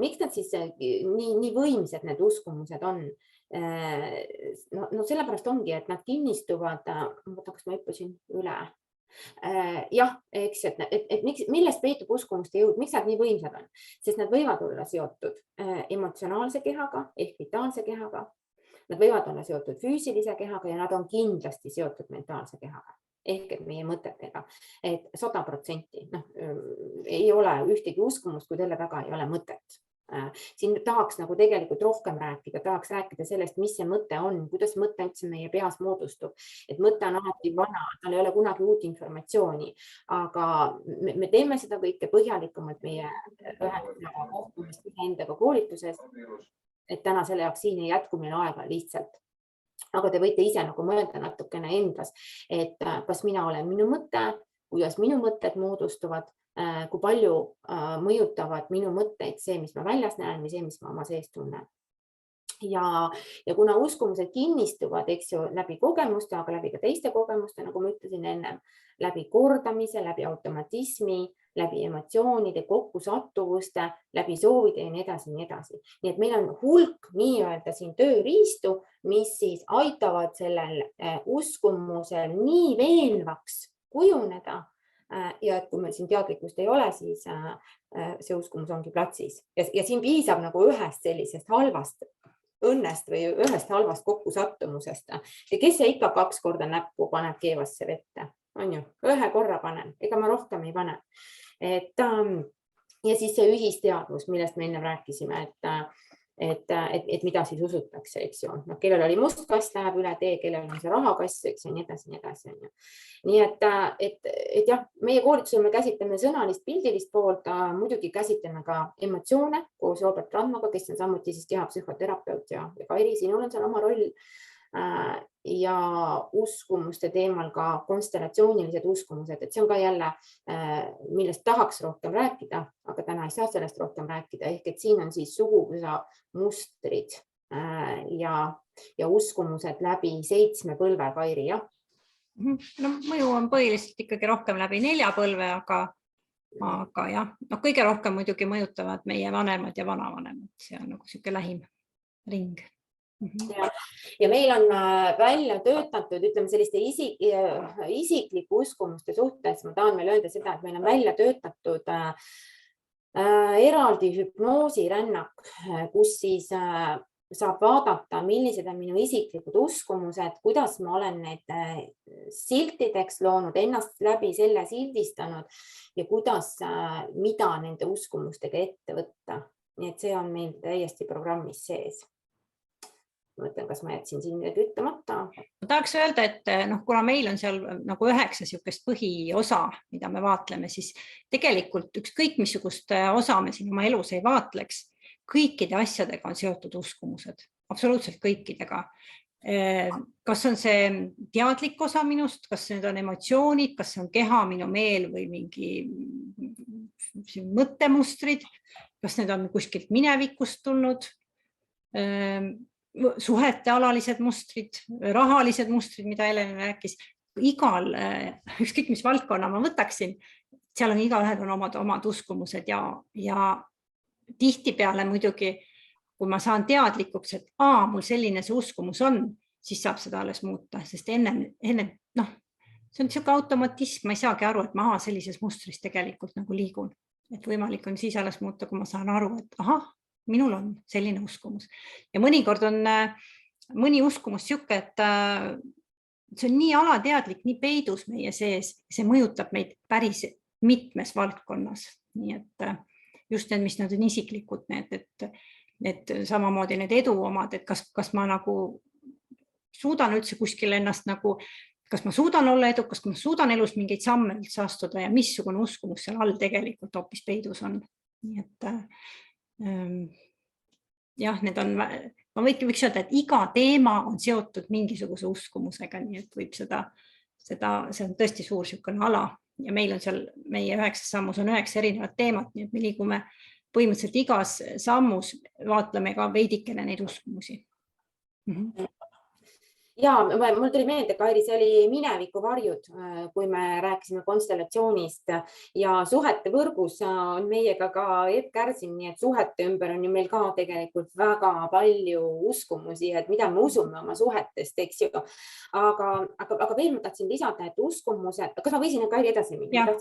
miks nad siis nii võimsad need uskumused on? No sellepärast ongi, et nad kinnistuvad, kas ma hüppasin üle? Jah, eks, et millest peitub uskumuste jõud, miks nad nii võimsad on? Sest nad võivad olla seotud emotsionaalse kehaga ehk vitaalse kehaga. Nad võivad olla seotud füüsilise kehaga ja nad on kindlasti seotud mentaalse kehaga ehk et meie mõtetega. Et 100% ei ole ühtegi uskumust, kui teile taga ei ole mõtet. Siin tahaks nagu tegelikult rohkem rääkida, tahaks rääkida sellest, mis see mõte on, kuidas mõte üldse meie peas moodustub. Et mõte on alati vana, tal ei ole kunagi uut informatsiooni, aga me teeme seda kõike põhjalikumalt meie kohtumist endaga koolituses. Et täna selle jaoks siin ei jätku meil aega lihtsalt. Aga te võite ise nagu mõelda natukene endas, et kas mina olen minu mõte, kuidas minu mõtted moodustuvad, kui palju mõjutavad minu mõtteid see, mis ma väljas näen või see, mis ma oma sees tunnen. Ja kuna uskumused kinnistuvad, eks ju, läbi kogemuste, aga läbi ka teiste kogemuste, nagu ma ütlesin ennem, läbi kordamise, läbi automatismi, läbi emotsioonide, kokkusattuvuste, läbi soovide ja nii edasi, nii edasi. Nii et meil on hulk nii-öelda siin tööriistu, mis siis aitavad sellel uskumusel nii veenvaks kujuneda. Ja et kui meil siin teadlikkust ei ole, siis see uskumus ongi platsis. Ja siin piisab nagu ühest sellisest halvast õnnest või ühest halvast kokkusattumusest. Ja kes see ikka 2 korda näppu paneb keevasse vette? On ju, 1 korra panen, ega ma rohkem ei pane. Ja siis see ühisteadvus, millest me enne rääkisime, et mida siis usutakse, eks ju. Kellel oli must kass, läheb üle tee, kellel on see rahakass, eks ju, nii edasi, nii edasi. Nii et jah, meie koolitusel me käsitleme sõnalist, pildilist poolt, muidugi käsitleme ka emotsioone koos Robert Randmaga, kes on samuti siis kehapsühhoterapeut ja Kairi, sinul on seal oma roll. ja uskumuste teemal ka konstellatsioonilised uskumused, et see on ka jälle, millest tahaks rohkem rääkida, aga täna ei saa sellest rohkem rääkida, ehk et siin on siis suguvõsa mustrid ja uskumused läbi 7 põlve, Kairi, jah? No mõju on põhiliselt ikkagi rohkem läbi 4 põlve, aga jah, no kõige rohkem muidugi mõjutavad meie vanemad ja vanavanemad, see on nagu siuke lähim ring. Ja meil on välja töötatud, ütleme selliste isikliku uskumuste suhtes, ma tahan veel öelda seda, et meil on välja töötatud eraldi hüpnoosirännak, kus siis saab vaadata, millised on minu isiklikud uskumused, kuidas ma olen need siltideks loonud, ennast läbi selle sildistanud ja kuidas, mida nende uskumustega ette võtta. Nii et see on meil täiesti programmis sees. Mõtlen, kas ma jätsin siin midagi ütlemata. Ma tahaks öelda, et kuna meil on seal nagu 9 siukest põhiosa, mida me vaatleme, siis tegelikult ükskõik missugust osa me siin oma elus ei vaatleks, kõikide asjadega on seotud uskumused, absoluutselt kõikidega. Kas on see teadlik osa minust, kas need on emotsioonid, kas see on keha, minu meel või mingi mõttemustrid, kas need on kuskilt minevikust tulnud, suhete alalised mustrid, rahalised mustrid, mida Helen rääkis, ükskõik mis valdkonna ma võtaksin, seal on igaühed on omad uskumused ja tihtipeale muidugi, kui ma saan teadlikuks, et mul selline see uskumus on, siis saab seda alles muuta, sest enne see on siuke automatism, ma ei saagi aru, et ma sellises mustris tegelikult nagu liigun, et võimalik on siis alles muuta, kui ma saan aru, et minul on selline uskumus. Ja mõnikord on mõni uskumus siuke, et see on nii alateadlik, nii peidus meie sees, see mõjutab meid päris mitmes valdkonnas. Nii et just need, mis nad on isiklikud, need samamoodi need edu omad, et kas ma nagu suudan üldse kuskil ennast nagu, kas ma suudan olla edukas, kas ma suudan elus mingeid samme üldse astuda ja missugune uskumus seal all tegelikult hoopis peidus on. Nii et jah, need on, ma võiks öelda, et iga teema on seotud mingisuguse uskumusega, nii et võib see on tõesti suur siukene ala ja meil on seal, meie 9 sammus on 9 erinevat teemat, nii et me liigume põhimõtteliselt igas sammus, vaatleme ka veidikene neid uskumusi. Ja mul tuli meelde, Kairi, see oli mineviku varjud, kui me rääkisime konstellatsioonist ja suhete võrgus on meiega ka Epp Kärsin, nii et suhete ümber on ju meil ka tegelikult väga palju uskumusi, et mida me usume oma suhetest, eks ju. Aga veel ma tahtsin lisada, et uskumused, kas ma võisin Kairi edasi minna?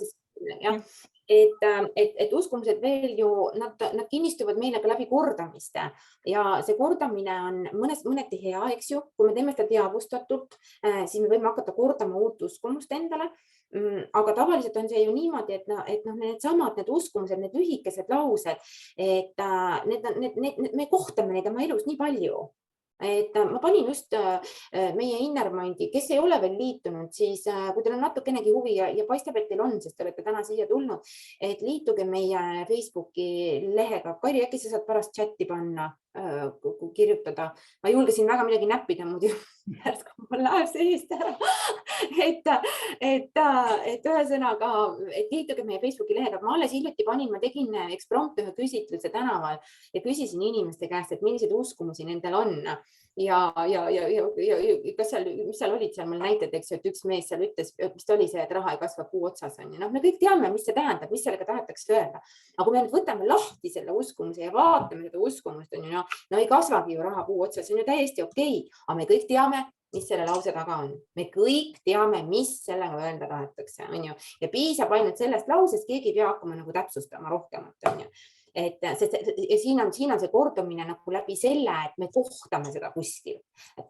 Et uskumused veel ju, nad kinnistuvad meile ka läbi kordamiste ja see kordamine on mõneti hea, eks ju, kui me teeme seda teadvustatult, siis me võime hakata kordama uut uskumust endale, aga tavaliselt on see ju niimoodi, et need samad, need uskumused, need lühikesed laused, et me kohtame neid oma elus nii palju. Et ma panin just meie Innermindi, kes ei ole veel liitunud, siis kui teil on natukenegi huvi ja paistab, et teil on, sest te olete täna siia tulnud, et liituge meie Facebooki lehega. Kairi, äkki sa saad pärast chati panna, kirjutada. Ma julgesin väga midagi näppida, muidu mul läheb see eest ära. Et ühesõnaga, et liituge meie Facebooki lehega. Ma alles hiljuti ma tegin eksprompt ühe küsitluse tänaval ja küsisin inimeste käest, et millised uskumusi nendel on. Ja kas seal, mis seal olid seal mul näited, eks ju, et üks mees seal ütles, mis oli see, et raha ei kasva puu otsas on. Me kõik teame, mis see tähendab, mis sellega tahetakse öelda. Aga kui me nüüd võtame lahti selle uskumuse ja vaatame seda uskumust, no ei kasvagi ju raha puu otsas, see on ju täiesti okei. Aga me kõik teame, mis selle lause taga on. Me kõik teame, mis sellega öelda tahetakse. Ja piisab ainult sellest lausest, keegi ei pea hakkama nagu täpsustama rohkemat. Siin on see kordamine nagu läbi selle, et me kohtame seda kuskil.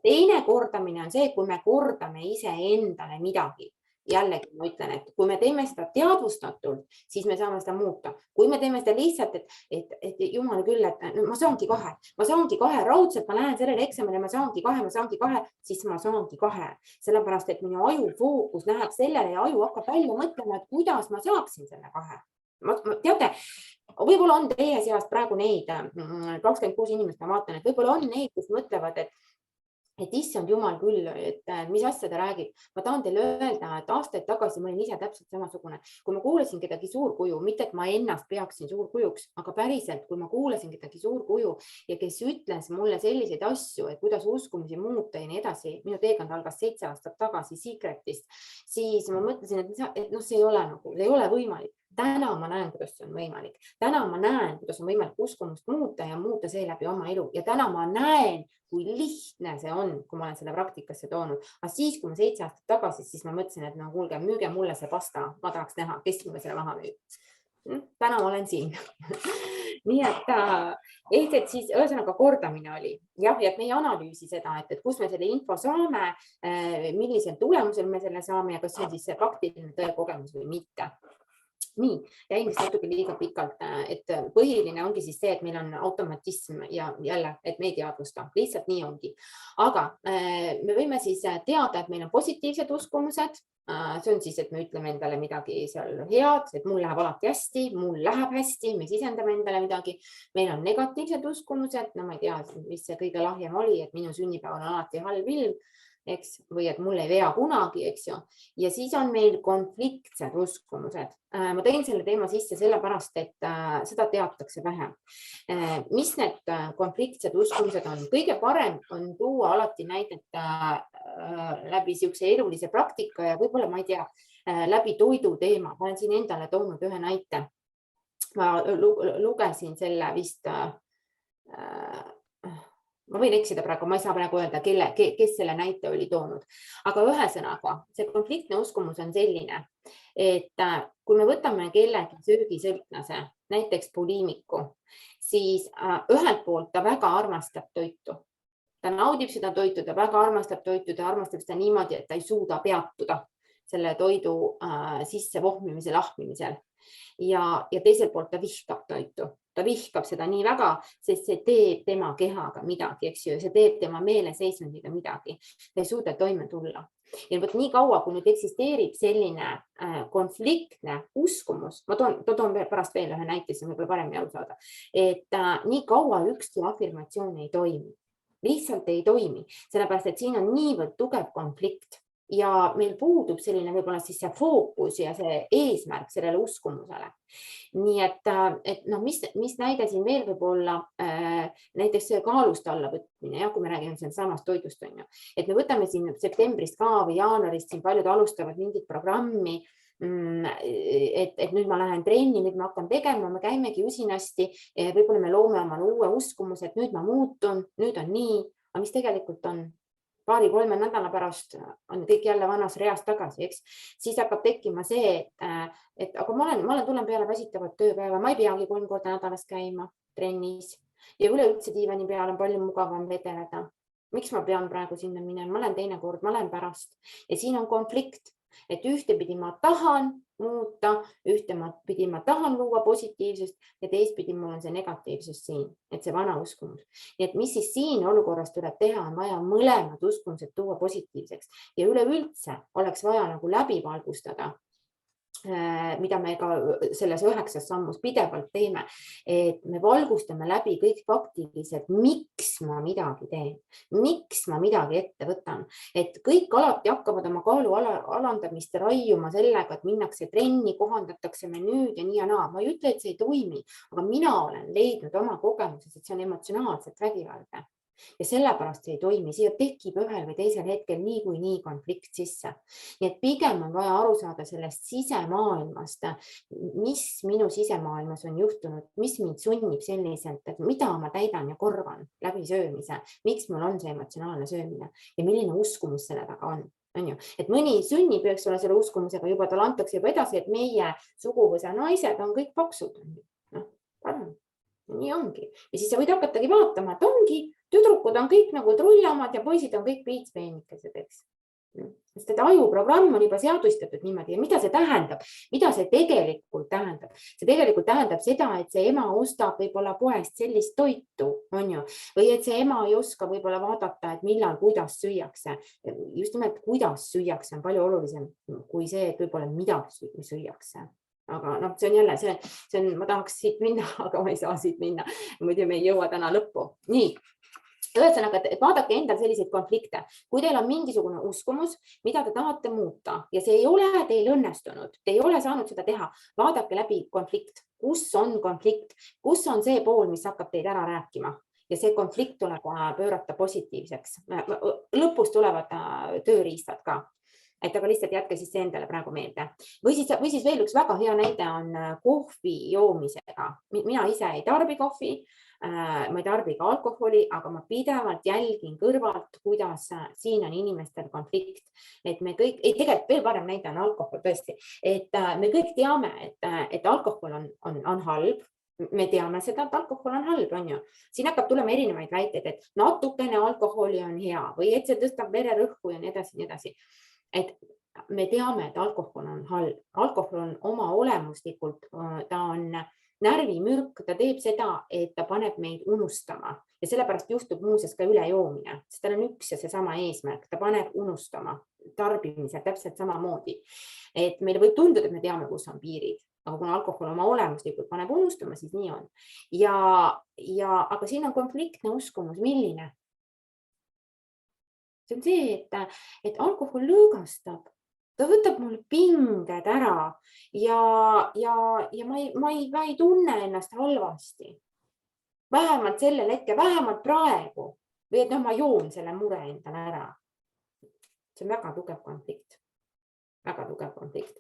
Teine kordamine on see, kui me kordame ise endale midagi. Jällegi ma ütlen, et kui me teeme seda teadvustatult, siis me saame seda muuta. Kui me teeme seda lihtsalt, et jumal küll, et ma saangi 2, raudselt ma lähen sellele eksamile, ma saangi 2, siis ma saangi 2. Sellepärast, et minu aju fookus läheb sellele ja aju hakkab välja mõtlema, et kuidas ma saaksin selle 2. Teate, võib-olla on teie seast praegu neid 26 inimest, ma vaatan, et võib-olla on neid, kes mõtlevad, et issand jumal küll, et mis asja ta räägib. Ma tahan teile öelda, et aastaid tagasi ma olin ise täpselt samasugune. Kui ma kuulasin kedagi suurkuju, mitte et ma ennast peaksin suurkujuks, aga päriselt, kui ma kuulasin kedagi suurkuju ja kes ütles mulle selliseid asju, et kuidas uskumusi muuta ja nii edasi, minu teekond algas 7 aastat tagasi Secretist, siis ma mõtlesin, et noh, see ei ole võimalik. Täna ma näen, kuidas see on võimalik. Täna ma näen, kuidas on võimalik uskumust muuta ja muuta seeläbi oma elu. Ja täna ma näen, kui lihtne see on, kui ma olen selle praktikasse toonud. Aga siis, kui ma 7 aastat tagasi, siis ma mõtlesin, et no kuulge, müüge mulle see pasta. Ma tahaks näha, kes mulle selle maha müüb. Täna ma olen siin. Nii et siis ühesõnaga kordamine oli. Jah, et me ei analüüsi seda, et kus me selle info saame, millisel tulemusel me selle saame ja kas see on siis see praktiline tõekogemus või mitte. Nii, jäin vist natuke liiga pikalt, et põhiline ongi siis see, et meil on automatism ja jälle, et me ei teadvusta, lihtsalt nii ongi. Aga me võime siis teada, et meil on positiivsed uskumused, see on siis, et me ütleme endale midagi seal head, et mul läheb alati hästi, mul läheb hästi, me sisendame endale midagi. Meil on negatiivsed uskumused, no ma ei tea, mis see kõige lahjem oli, et minu sünnipäev on alati halb ilm, eks, või et mul ei vea kunagi, eks ju. Ja siis on meil konfliktsed uskumused. Ma tõin selle teema sisse sellepärast, et seda teatakse vähem. Mis need konfliktsed uskumused on? Kõige parem on tuua alati näidet läbi siukse elulise praktika ja võib-olla, ma ei tea, läbi toidu teema. Ma olen siin endale toonud ühe näite. Ma lugesin selle vist ma võin eksida praegu, ma ei saa praegu öelda, kes selle näite oli toonud. Aga ühesõnaga, see konfliktne uskumus on selline, et kui me võtame kellegi söögisõltlase, näiteks buliimiku, siis ühelt poolt ta väga armastab toitu. Ta naudib seda toitu, ta väga armastab toitu, ta armastab seda niimoodi, et ta ei suuda peatuda selle toidu sisse vohmimise, lahmimisel. Ja teiselt poolt ta vihkab toitu. Ta vihkab seda nii väga, sest see teeb tema kehaga midagi, eks ju, see teeb tema meeleseisundiga midagi. Ta ei suuda toime tulla. Ja võt nii kaua, kui nüüd eksisteerib selline konfliktne uskumus, ma toon pärast veel ühe näite, siis võib-olla paremini aru saada, et nii kaua ükski afirmatsioon ei toimi. Lihtsalt ei toimi, sellepärast, et siin on niivõrd tugev konflikt. Ja meil puudub selline võib-olla siis see fookus ja see eesmärk sellele uskumusele. Nii et no, mis näide siin veel võib olla, näiteks kaalust alla võtmine, ja kui me räägime samast toidust, on ju. Et me võtame siin septembrist ka või jaanuarist, siin paljud alustavad mingit programmi, et nüüd ma lähen trenni, nüüd ma hakkan tegema, me käimegi usinasti, võib-olla me loome omale uue uskumuse, et nüüd ma muutun, nüüd on nii, aga mis tegelikult on? 2-3 nädala pärast on kõik jälle vanas reas tagasi, eks? Siis hakkab tekkima see, et aga ma tulen peale väsitavat tööpäeva, ma ei peagi 3 korda nädalas käima trennis ja üleüldse diivani peal on palju mugavam vedeleda. Miks ma pean praegu sinna minema? Ma lähen teine kord, ma lähen pärast. Ja siin on konflikt, et ühtepidi ma tahan muuta, ühtepidi ma tahan luua positiivsust ja teistpidi mul on see negatiivsus siin, et see vana uskumus. Nii et mis siis siin olukorras tuleb teha, on vaja mõlemad uskumused tuua positiivseks ja üleüldse oleks vaja nagu läbi valgustada, mida me ka selles 9 sammus pidevalt teeme, et me valgustame läbi kõik faktilised, miks ma midagi teen, miks ma midagi ette võtan, et kõik alati hakkavad oma kaalu alandamist raiuma sellega, et minnakse trenni, kohandatakse menüüd ja nii ja naa. Ma ei ütle, et see ei toimi, aga mina olen leidnud oma kogemuses, et see on emotsionaalselt vägivaldne. Ja sellepärast see ei toimi, siia tekib ühel või teisel hetkel nii konflikt sisse. Nii et pigem on vaja aru saada sellest sisemaailmast, mis minu sisemaailmas on juhtunud, mis mind sunnib selliselt, et mida ma täidan ja korvan läbi söömise, miks mul on see emotsionaalne söömine ja milline uskumus selle taga on. Et mõni sünnib selle uskumusega, juba tal antakse juba edasi, et meie suguvõsa naised on kõik paksud. Nii ongi. Ja siis sa võid hakatagi vaatama, et ongi, tüdrukud on kõik nagu trullamad ja poisid on kõik piitspeenikesed, eks. Sest et ajuprogramm on juba seadustatud niimoodi ja mida see tähendab? Mida see tegelikult tähendab? See tegelikult tähendab seda, et see ema ostab võib-olla poest sellist toitu, on ju, või et see ema ei oska võib-olla vaadata, et millal, kuidas süüakse. Just nimelt, kuidas süüakse on palju olulisem kui see, et võib-olla midagi süüakse. Aga noh, see on jälle, ma tahaks siit minna, aga ma ei saa siit minna. Muidu me ei jõua täna lõppu. Nii, Ühesõnaga, et vaadake endal selliseid konflikte. Kui teil on mingisugune uskumus, mida te tahate muuta ja see ei ole teil õnnestunud, te ei ole saanud seda teha, vaadake läbi konflikt. Kus on konflikt? Kus on see pool, mis hakkab teid ära rääkima? Ja see konflikt tuleb pöörata positiivseks. Lõpus tulevad tööriistad ka. Aga lihtsalt jätke siis see endale praegu meelde. Või siis veel üks väga hea näide on kohvi joomisega. Mina ise ei tarbi kohvi. Ma ei tarbi ka alkoholi, aga ma pidevalt jälgin kõrvalt, kuidas siin on inimestel konflikt. Et me kõik, tegelikult veel parem näide on alkohol tõesti, et me kõik teame, et alkohol on halb. Me teame seda, et alkohol on halb, on ju. Siin hakkab tulema erinevaid väiteid, et natukene alkoholi on hea või et see tõstab vererõhku ja nii edasi, nii edasi. Et me teame, et alkohol on halb. Alkohol on oma olemuslikult, ta on närvimürk, ta teeb seda, et ta paneb meid unustama ja sellepärast juhtub muuseas ka ülejoomine, sest tal on üks ja seesama eesmärk, ta paneb unustama tarbimise täpselt samamoodi. Et meile võib tunduda, et me teame, kus on piirid, aga kuna alkohol oma olemuslikult paneb unustama, siis nii on. Aga siin on konfliktne uskumus, milline? See on see, et alkohol lõõgastab. Ta võtab mul pinged ära ja ma ei tunne ennast halvasti. Vähemalt sellel hetkel, vähemalt praegu. Või et ma joon selle mure endale ära. See on väga tugev konflikt. Väga tugev konflikt.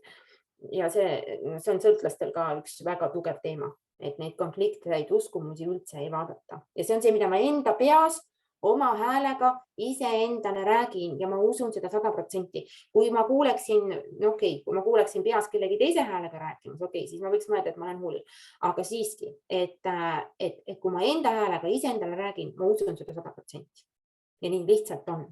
Ja see on sõltlastel ka üks väga tugev teema, et neid konflikteid uskumusi üldse ei vaadata. Ja see on see, mida ma enda peas oma häälega ise endale räägin ja ma usun seda 100%. Kui ma kuuleksin, kui ma kuuleksin peas kellegi teise häälega rääkimas, siis ma võiks mõelda, et ma olen hull. Aga siiski, et kui ma enda häälega ise endale räägin, ma usun seda 100%. Ja nii lihtsalt on.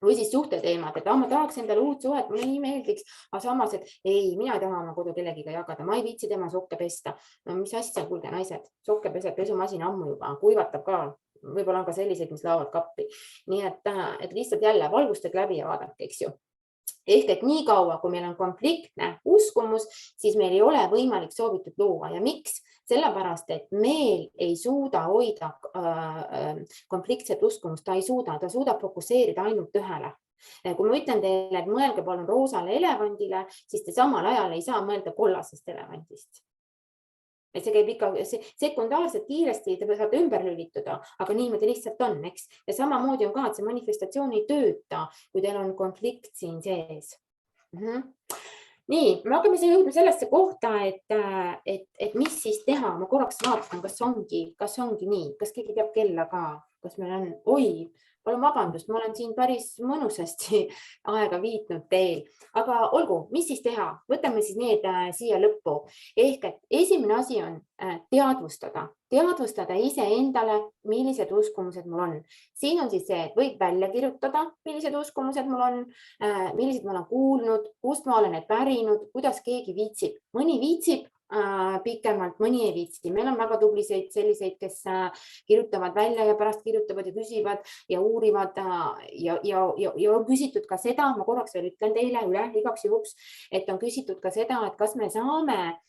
Või siis suhteteemad, et ma tahaks endale uut suhet, mulle nii meeldiks, aga samas, et ei, mina ei taha oma kodu kellegiga jagada, ma ei viitsi tema sokke pesta. No mis asja, kuulge naised, sokke peseb pesumasin ammu juba, kuivatab ka. Võib-olla on ka selliseid, mis laovad kappi. Nii et lihtsalt jälle valgustage läbi ja vaadake, eks ju. Ehk et nii kaua, kui meil on konfliktne uskumus, siis meil ei ole võimalik soovitud luua. Ja miks? Sellepärast, et meil ei suuda hoida konfliktset uskumust, ta suudab fokusseerida ainult ühele. Kui ma ütlen teile, et mõelge palun roosale elevandile, siis te samal ajal ei saa mõelda kollasest elevandist. Et see käib ikka sekundaarselt kiiresti, te saate ümber lülituda, aga niimoodi lihtsalt on, eks. Ja samamoodi on ka, et see manifestatsioon ei tööta, kui teil on konflikt siin sees. Nii, me hakkame jõudma sellesse kohta, et mis siis teha. Ma korraks vaatan, kas ongi nii, kas keegi teab kella ka, kas meil on, palun vabandust, ma olen siin päris mõnusasti aega viitnud teil, aga olgu, mis siis teha? Võtame siis need siia lõppu. Ehk et esimene asi on teadvustada ise endale, millised uskumused mul on. Siin on siis see, et võib välja kirjutada, millised uskumused mul on, millised ma olen kuulnud, kust ma olen need pärinud, kuidas keegi viitsib. Mõni viitsib pikemalt, mõni ei viitsi. Meil on väga tubliseid selliseid, kes kirjutavad välja ja pärast kirjutavad ja küsivad ja uurivad ja on küsitud ka seda, ma korraks veel ütlen teile üle igaks juhuks, et on küsitud ka seda, et kas me saame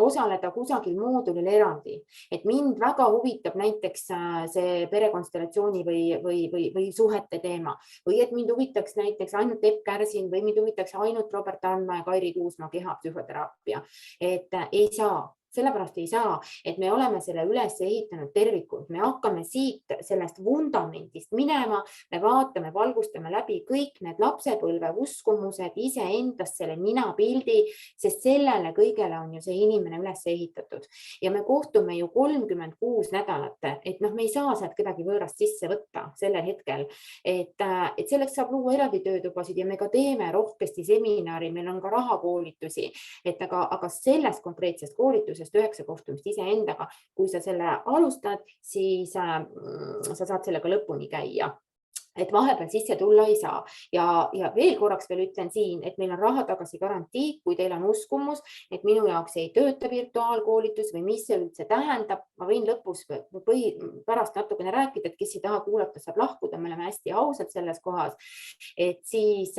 osaleda kusagil moodulil eraldi. Et mind väga huvitab näiteks see perekonstellatsiooni või suhete teema. Või et mind huvitaks näiteks ainult Epp Kärsin või mind huvitaks ainult Robert Andma ja Kairi Kuusma kehapsühhoteraapia. Et ei saa. Sellepärast ei saa, et me oleme selle üles ehitanud tervikult. Me hakkame siit sellest vundamendist minema, me vaatame, valgustame läbi kõik need lapsepõlve uskumused, ise endast selle ninapildi, sest sellele kõigele on ju see inimene üles ehitatud. Ja me kohtume ju 36 nädalat, et me ei saa sealt kedagi võõrast sisse võtta sellel hetkel. Et selleks saab luua eraldi töötubasid ja me ka teeme rohkesti seminari, meil on ka rahakoolitusi, aga sellest konkreetsest koolitusest 9 kohtumist iseendaga, kui sa selle alustad, siis sa saad sellega lõpuni käia. et vahepeal sisse tulla ei saa. Ja veel korraks veel ütlen siin, et meil on raha tagasi garantii, kui teil on uskumus, et minu jaoks ei tööta virtuaalkoolitus või mis see üldse tähendab. Ma võin lõpus pärast natukene rääkida, et kes ei taha kuulata, saab lahkuda, me oleme hästi ausad selles kohas. Et siis,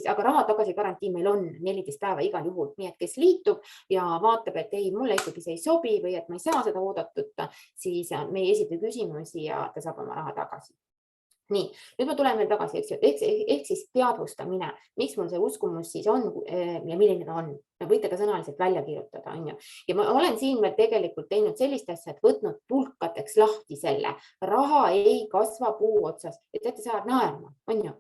aga raha tagasi garantii meil on 14 päeva igal juhul, nii et kes liitub ja vaatab, et ei, mulle ikkagi see ei sobi või et ma ei saa seda oodatut, siis me ei esita küsimusi ja ta saab oma raha tagasi. Nii, nüüd ma tulen veel tagasi, ehk siis teadvustamine, miks mul see uskumus siis on ja milline ta on. Võite ka sõnaliselt välja kirjutada, on ju. Ja ma olen siin veel tegelikult teinud sellist asja, et võtnud pulkadeks lahti selle. Raha ei kasva puu otsas, et teate, sa oled naerma, on ju.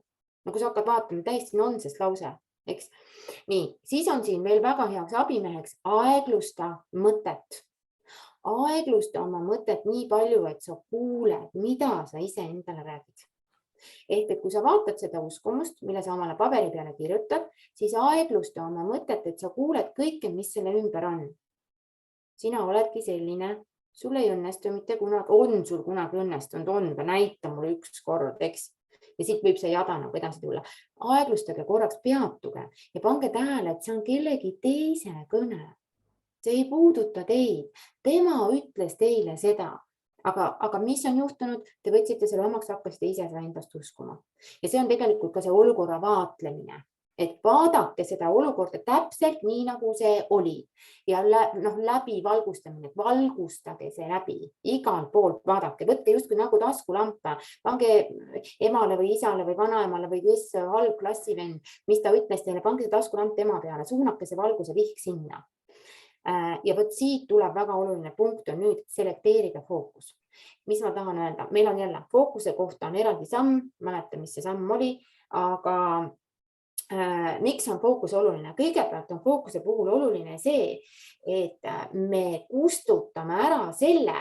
Nagu sa hakkad vaatama, täiesti nonsest lause, eks. Nii, siis on siin veel väga heaks abimeheks aeglusta mõtet. Aeglusta oma mõtet nii palju, et sa kuuled, mida sa ise endale räägid. Ehk et kui sa vaatad seda uskumust, mille sa omale paberi peale kirjutad, siis aeglusta oma mõtet, et sa kuuled kõike, mis selle ümber on. Sina oledki selline, sul ei õnnestu mitte kunagi, on sul kunagi õnnestunud, on, näita mulle üks kord, eks. Ja siit võib see jada nagu edasi tulla. Aeglustage korraks, peatuge ja pange tähele, et see on kellegi teise kõne. See ei puuduta teid. Tema ütles teile seda. Aga mis on juhtunud? Te võtsite selle omaks, hakkasite ise seda endast uskuma. Ja see on tegelikult ka see olukorra vaatlemine. Et vaadake seda olukorda täpselt nii, nagu see oli. Ja läbi valgustamine, valgustage see läbi. Igal poolt vaadake, võtke justkui nagu taskulampa. Pange emale või isale või vanaemale või kes algklassivend, mis ta ütles teile, pange see taskulamp tema peale, suunake see valguse vihk sinna. Ja võt siit tuleb väga oluline punkt on nüüd selekteerida fookus. Mis ma tahan öelda? Meil on jälle fookuse kohta on eraldi samm, mäleta, mis see samm oli, aga miks on fookus oluline? Kõigepealt on fookuse puhul oluline see, et me kustutame ära selle,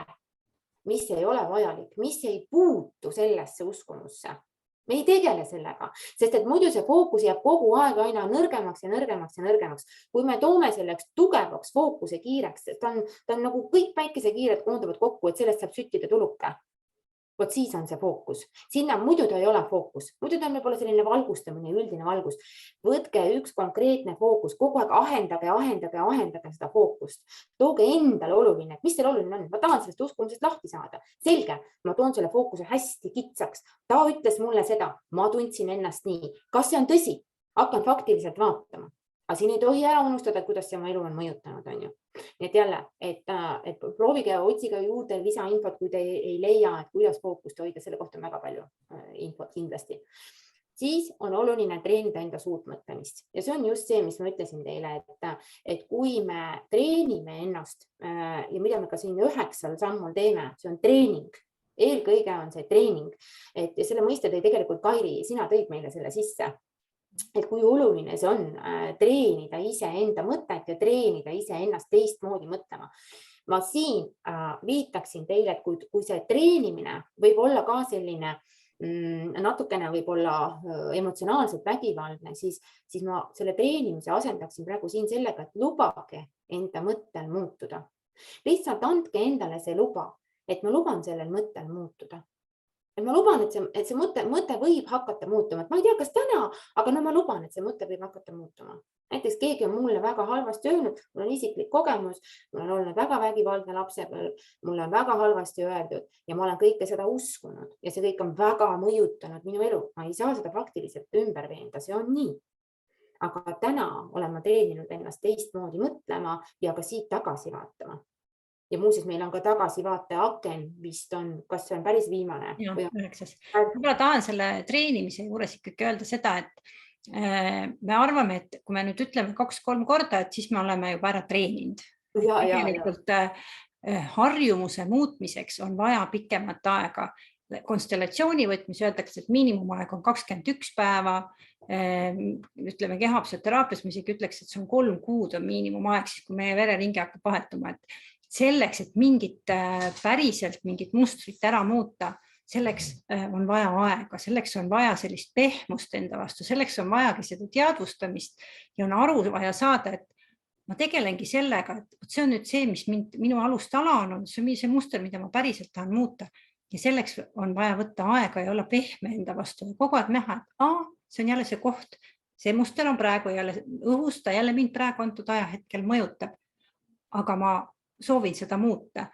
mis ei ole vajalik, mis ei puutu sellesse uskumusse. Me ei tegele sellega, sest et muidu see fookus jääb kogu aeg aina nõrgemaks ja nõrgemaks ja nõrgemaks. Kui me toome selleks tugevaks fookuse kiireks, ta on nagu kõik päikesekiired koonduvad kokku, et sellest saab süttida tuluke. Vot siis on see fookus. Sinna muidu ta ei ole fookus. Muidu ta on võib-olla selline valgustamine, üldine valgus. Võtke üks konkreetne fookus, kogu aeg ahendage seda fookust. Tooge endale oluline, et mis teil oluline on. Ma tahan sellest uskumusest lahti saada. Selge, ma toon selle fookuse hästi kitsaks. Ta ütles mulle seda, ma tundsin ennast nii. Kas see on tõsi? Hakkan faktiliselt vaatama. Aga siin ei tohi ära unustada, kuidas see oma elu on mõjutanud, on ju. Nii et jälle, et proovige ja otsige juurde lisainfot, kui te ei leia, et kuidas fookust hoida, selle kohta on väga palju infot kindlasti. Siis on oluline treenida enda suutmõtlemist. Ja see on just see, mis ma ütlesin teile, et kui me treenime ennast ja mida me ka siin 9 sammul teeme, see on treening. Eelkõige on see treening. Ja selle mõiste tõi tegelikult Kairi, sina tõid meile selle sisse. Et kui oluline see on treenida ise enda mõtet ja treenida ise ennast teistmoodi mõtlema. Ma siin viitaksin teile, et kui see treenimine võib olla ka selline natukene võib-olla emotsionaalselt vägivaldne, siis ma selle treenimise asendaksin praegu siin sellega, et lubage enda mõttel muutuda. Lihtsalt andke endale see luba, et ma luban sellel mõttel muutuda. Et ma luban, et see mõte võib hakata muutuma. Ma ei tea, kas täna, aga ma luban, et see mõte võib hakata muutuma. Näiteks keegi on mulle väga halvasti öelnud, mul on isiklik kogemus, mul on olnud väga vägivaldne lapsepõlv, mulle on väga halvasti öeldud ja ma olen kõike seda uskunud ja see kõik on väga mõjutanud minu elu. Ma ei saa seda faktiliselt ümber veenda, see on nii. Aga täna olen ma treeninud ennast teistmoodi mõtlema ja ka siit tagasi vaatama. Ja muuseas, meil on ka tagasivaate aken vist on, kas see on päris viimane? Ja, 9. Ma tahan selle treenimise juures ikkagi öelda seda, et me arvame, et kui me nüüd ütleme 2-3 korda, et siis me oleme juba ära treeninud. Tegelikult harjumuse muutmiseks on vaja pikemat aega. Konstellatsiooni võtmis öeldakse, et miinimumaeg on 21 päeva. Ütleme kehapsüsioteraapias, ma isegi ütleks, et see on 3 kuud on miinimumaeg, siis kui meie vereringe hakkab vahetuma, et selleks, et päriselt mingit mustrit ära muuta, selleks on vaja aega, selleks on vaja sellist pehmust enda vastu, selleks on vajagi seda teadvustamist ja on aru vaja saada, et ma tegelengi sellega, et see on nüüd see, mis minu alustala on, see muster, mida ma päriselt tahan muuta. Ja selleks on vaja võtta aega ja olla pehme enda vastu ja kogu aeg näha, et see on jälle see koht, see muster on praegu jälle õhus, ta jälle mind praegu antud ajahetkel mõjutab, aga ma soovin seda muuta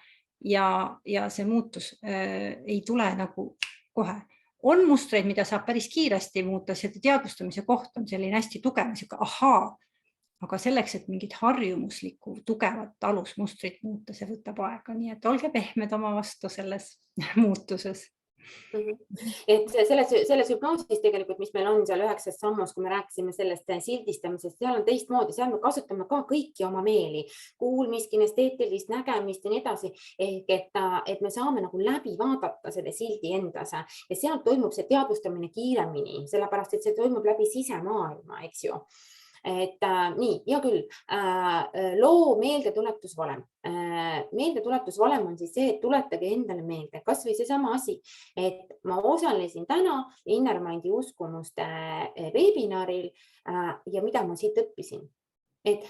ja see muutus ei tule nagu kohe. On mustreid, mida saab päris kiiresti muuta, see teadvustamise koht on selline hästi tugev, aga selleks, et mingit harjumuslikku tugevat alusmustrit muuta, see võtab aega, nii et olge pehmed oma vastu selles muutuses. Et selles hüpnoosis tegelikult, mis meil on seal 9 sammus, kui me rääkisime sellest sildistamisest, seal on teistmoodi, seal me kasutame ka kõiki oma meeli, kuulmist, kinesteetilist, nägemist ja nii edasi, et me saame nagu läbi vaadata selle sildi endas ja seal toimub see teadvustamine kiiremini, sellepärast, et see toimub läbi sisemaailma, eks ju. Et nii, hea küll, loo meeldetuletusvalem. Meeldetuletusvalem on siis see, et tuletage endale meelde, kas või seesama asi, et ma osalesin täna Innermindi uskumuste webinaril ja mida ma siit õppisin. Et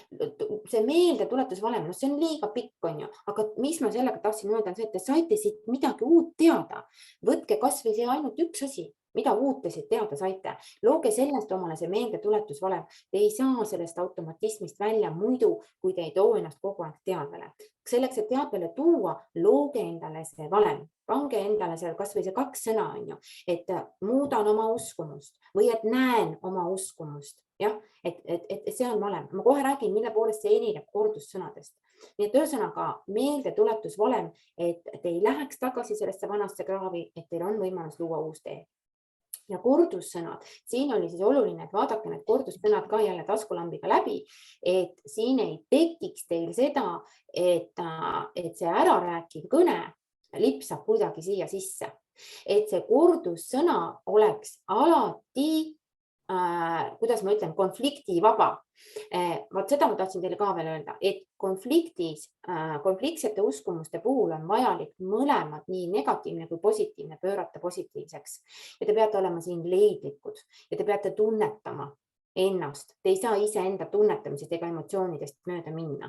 see meeldetuletusvalem, see on liiga pikk, on ju, aga mis ma sellega tahtsin öelda, on see, et te saite siit midagi uut teada. Võtke kas või see ainult üks asi, mida uut te siit teada saite. Looge sellest omale see meeldetuletusvalem. Te ei saa sellest automatismist välja muidu, kui te ei too ennast kogu aeg teadvele. Selleks, et teadvele tuua, looge endale see valem. Pange endale seal kas või see 2 sõna, on ju, et muudan oma uskumust või et näen oma uskumust. Jah, et see on valem. Ma kohe räägin, mille poolest see erineb kordussõnadest. Nii et ühesõnaga meeldetuletusvalem, et te ei läheks tagasi sellesse vanasse kraavi, et teil on võimalus luua uus tee. Ja kordussõnad, siin oli siis oluline, et vaadake need kordussõnad ka jälle taskulambiga läbi, et siin ei tekiks teil seda, et see ärarääkiv kõne lipsab kuidagi siia sisse. Et see kordussõna oleks alati, kuidas ma ütlen, konfliktivaba. Vaat seda ma tahtsin teile ka veel öelda, et konfliktsete uskumuste puhul on vajalik mõlemad, nii negatiivne kui positiivne, pöörata positiivseks. Ja te peate olema siin leidlikud ja te peate tunnetama ennast. Te ei saa ise enda tunnetamisest ega emotsioonidest mööda minna.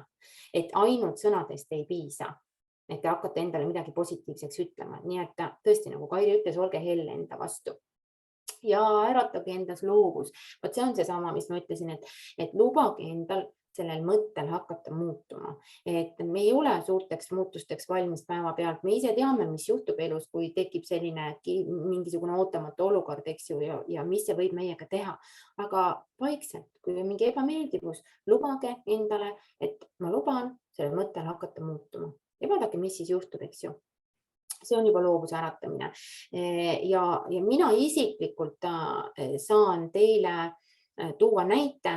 Et ainult sõnadest ei piisa, et te hakkate endale midagi positiivseks ütlema. Nii et tõesti, nagu Kairi ütles, olge helle enda vastu. Ja äratage endas loovus. Vaat see on see sama, mis ma ütlesin, et lubage endal sellel mõttel hakata muutuma. Et me ei ole suurteks muutusteks valmis päeva pealt. Me ise teame, mis juhtub elus, kui tekib selline mingisugune ootamatu olukord, eks ju, ja mis see võib meiega teha. Aga vaikselt, kui on mingi ebameeldivus, lubage endale, et ma luban sellel mõttel hakata muutuma. Ja vaadake, mis siis juhtub, eks ju. See on juba loovuse äratamine. Ja mina isiklikult saan teile tuua näite.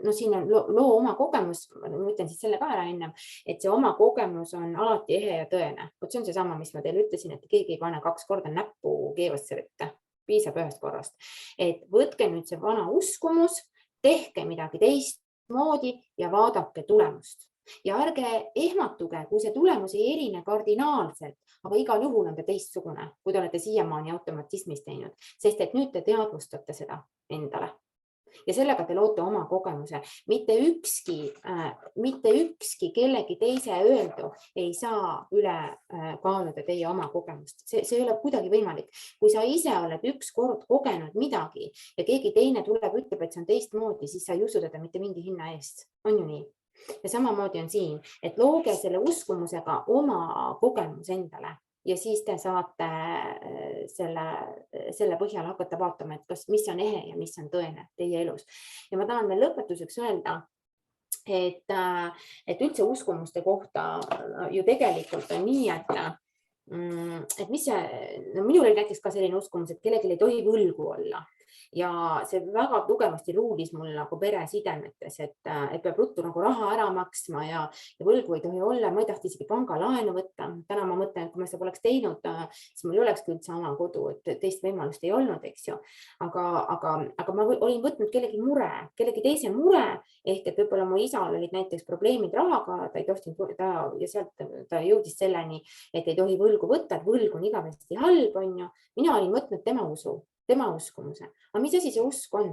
No siin on loo oma kogemus, ma ütlen siis selle ka ära ennem, et see oma kogemus on alati ehe ja tõene. See on see sama, mis ma teile ütlesin, et keegi ei pane 2 korda näppu keevasse vette. Piisab 1 korrast. Et võtke nüüd see vana uskumus, tehke midagi teistmoodi ja vaadake tulemust. Ja ärge ehmatuge, kui see tulemus ei erine kardinaalselt, aga igal juhul on ta teistsugune, kui te olete siiamaani automatismis teinud, sest et nüüd te teadvustate seda endale. Ja sellega te loote oma kogemuse. Mitte ükski kellegi teise öeldu ei saa üle kaaluda teie oma kogemust. See ei ole kuidagi võimalik. Kui sa ise oled 1 kord kogenud midagi ja keegi teine tuleb, ütleb, et see on teistmoodi, siis sa ei usu teda mitte mingi hinna eest. On ju nii? Ja samamoodi on siin, et looge selle uskumusega oma kogemus endale ja siis te saate selle põhjal hakata vaatama, et mis on ehe ja mis on tõene teie elus. Ja ma tahan veel lõpetuseks öelda, et üldse uskumuste kohta ju tegelikult on nii, et mis minul oli näiteks ka selline uskumus, et kellelgi ei tohi võlgu olla. Ja see väga tugevasti ruulis mul nagu peresidemetes, et peab ruttu nagu raha ära maksma ja võlgu ei tohi olla. Ma ei tahti isegi pangalaenu võtta. Täna ma mõtlen, et kui ma seda poleks teinud, siis mul ei olekski üldse oma kodu, et teist võimalust ei olnud, eks ju. Aga ma olin võtnud kellegi teise mure, ehk et võib-olla mu isal olid näiteks probleemid rahaga, ta ei tohtinud ja sealt ta jõudis selleni, et ei tohi võlgu võtta, et võlg on igavesti halb, on ju. Mina olin võtnud tema usu. Tema uskumuse. Aga mis asi see usk on?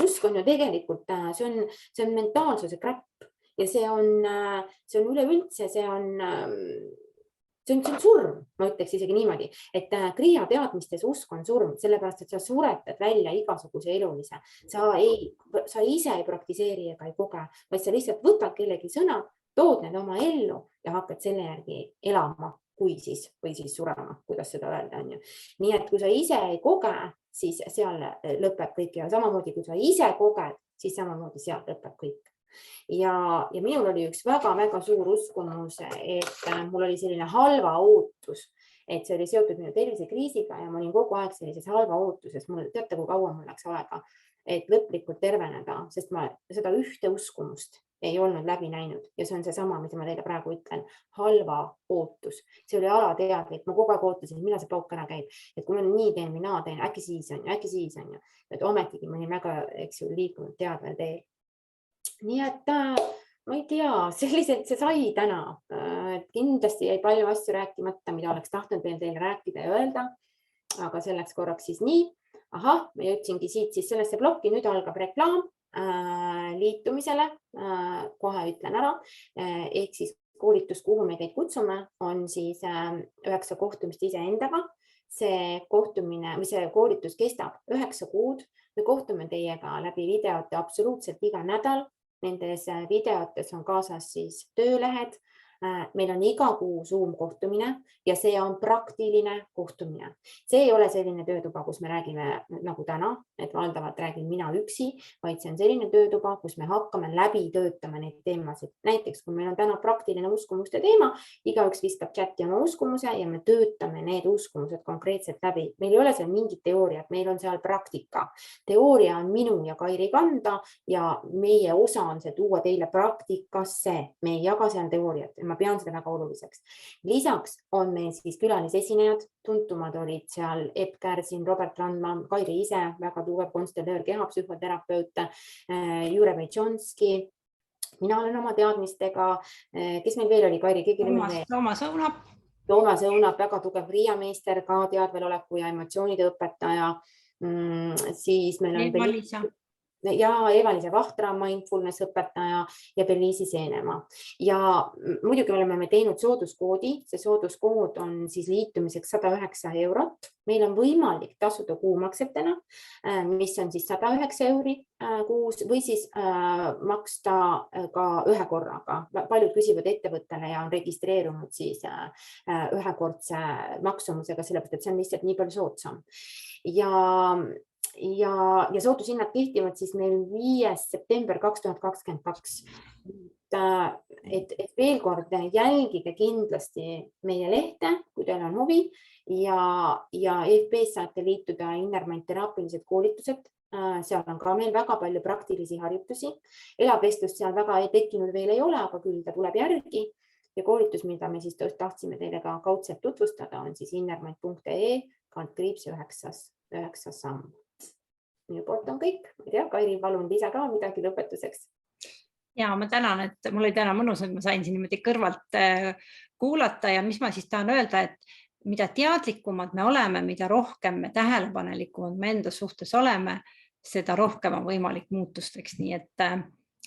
Usk on ju tegelikult, see on mentaalsuse kräpp ja see on üleüldse, see see on surm, ma ütleks isegi niimoodi, et Kriia teadmistes usk on surm, sellepärast et sa suretad välja igasuguse elulise. Sa ise ei praktiseeri ega ei koge, vaid sa lihtsalt võtad kellegi sõna, tood need oma ellu ja hakkad selle järgi elama, või siis surema, kuidas seda öelda on ju. Nii et kui sa ise ei koge, siis seal lõpeb kõik ja samamoodi kui sa ise koged, siis samamoodi seal lõpeb kõik. Ja minul oli üks väga-väga suur uskumus, et mul oli selline halva ootus, et see oli seotud minu tervisekriisiga ja ma olin kogu aeg sellises halva ootuses. Teate, kui kaua mul läks aega, et lõplikult terveneda, sest ma seda ühte uskumust ei olnud läbi näinud ja see on seesama, mida ma teile praegu ütlen, halva ootus. See oli alateadlik, ma kogu aeg ootasin, millal see pauk ära käib, et kui ma nii teen või naa teen, äkki siis on ju, et ometigi ma olin väga, eks ju, liikunud teadvel teel. Nii et ma ei tea, selliselt see sai täna. Kindlasti jäi palju asju rääkimata, mida oleks tahtnud veel teile rääkida ja öelda, aga selleks korraks siis nii. Ahah, ma jõudsingi siit siis sellesse plokki, nüüd algab reklaam liitumisele, kohe ütlen ära, ehk siis koolitus, kuhu me teid kutsume, on siis 9 kohtumist iseendaga. See koolitus kestab 9 kuud. Me kohtume teiega läbi videote absoluutselt iga nädal. Nendes videotes on kaasas siis töölehed. Meil on iga kuu Zoom kohtumine ja see on praktiline kohtumine. See ei ole selline töötuba, kus me räägime nagu täna, et valdavalt räägin mina üksi, vaid see on selline töötuba, kus me hakkame läbi töötama neid teemasid. Näiteks, kui meil on täna praktiline uskumuste teema, igaüks viskab chati oma uskumuse ja me töötame need uskumused konkreetselt läbi. Meil ei ole seal mingit teooriat, meil on seal praktika. Teooria on minu ja Kairi kanda ja meie osa on see tuua teile praktikasse. Me ei jaga seal teooriat. Ma pean seda väga oluliseks. Lisaks on meil siis külalisesinejad, tuntumad olid seal Epp Kärsin, Robert Randman, Kairi ise, väga tugev konstellöör, kehapsühhoterapeut, Jure Veitšonski. Mina olen oma teadmistega, kes meil veel oli, Kairi? Toomas Õunap, väga tugev Riia meister, ka teadveloleku ja emotsioonide õpetaja. Siis meil on ja Eva-Liisa Vahtra, mindfulness õpetaja ja Beliisi Seenema. Ja muidugi oleme me teinud sooduskoodi. See sooduskood on siis liitumiseks 109 €. Meil on võimalik tasuda kuumaksetena, mis on siis 109 € kuus või siis maksta ka ühe korraga. Paljud küsivad ettevõttele ja on registreerunud siis ühekordse maksumusega, sellepärast et see on lihtsalt nii palju soodsam. Ja soodushinnad kehtivad siis meil 5. september 2022. Et veel kord jälgige kindlasti meie lehte, kui teil on huvi ja EFP-s saate liituda Innermind teraapilised koolitused. Seal on ka meil väga palju praktilisi harjutusi. Elavestlust seal väga tekkinud veel ei ole, aga küll ta tuleb järgi. Ja koolitus, mida me siis tahtsime teile ka kaudselt tutvustada, on siis innermind.ee/9 samm. Minu poolt on kõik. Ma ei tea, Kairi, palun lisa ka midagi lõpetuseks. Ja ma tänan, et mul oli täna mõnus, et ma sain siin niimoodi kõrvalt kuulata ja mis ma siis tahan öelda, et mida teadlikumad me oleme, mida rohkem me tähelepanelikumad me enda suhtes oleme, seda rohkem on võimalik muutusteks. Nii et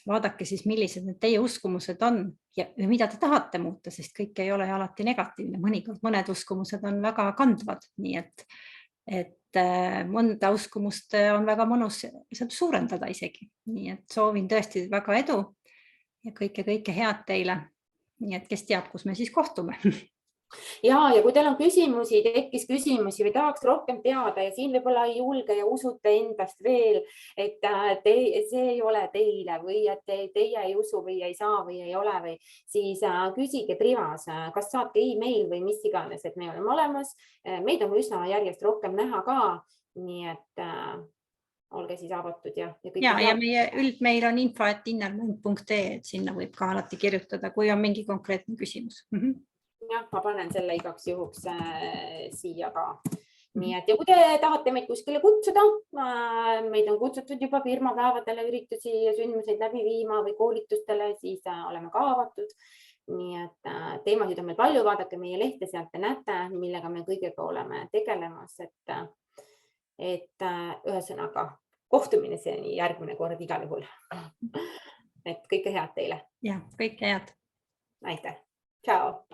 vaadake siis, millised need teie uskumused on ja mida te tahate muuta, sest kõik ei ole alati negatiivne. Mõned uskumused on väga kandvad, nii et mõnda uskumust on väga mõnus suurendada isegi. Nii et soovin tõesti väga edu ja kõike head teile. Nii et kes teab, kus me siis kohtume. Ja kui teil on küsimusi, tekkis küsimusi või tahaks rohkem teada ja siin võib-olla ei julge ja usute endast veel, et see ei ole teile või et teie ei usu või ei saa või ei ole, või siis küsige privas, kas saate e-mail või mis iganes, et me oleme olemas. Meid on üsna järjest rohkem näha ka, nii et olge siis avatud ja meie üldmeil on info@innermind.ee, et sinna võib ka alati kirjutada, kui on mingi konkreetne küsimus. Jah, ma panen selle igaks juhuks siia ka. Nii et ja kui te tahate meid kuskile kutsuda, meid on kutsutud juba firmapäevadele üritusi ja sündmuseid läbi viima või koolitustele, siis oleme ka avatud. Nii et teemasid on meil palju, vaadake meie lehte, sealt te näete, millega me kõigega oleme tegelemas. Et ühesõnaga kohtumine see järgmine kord igal juhul. Et kõike head teile. Ja, kõike head. Aitäh. Ciao.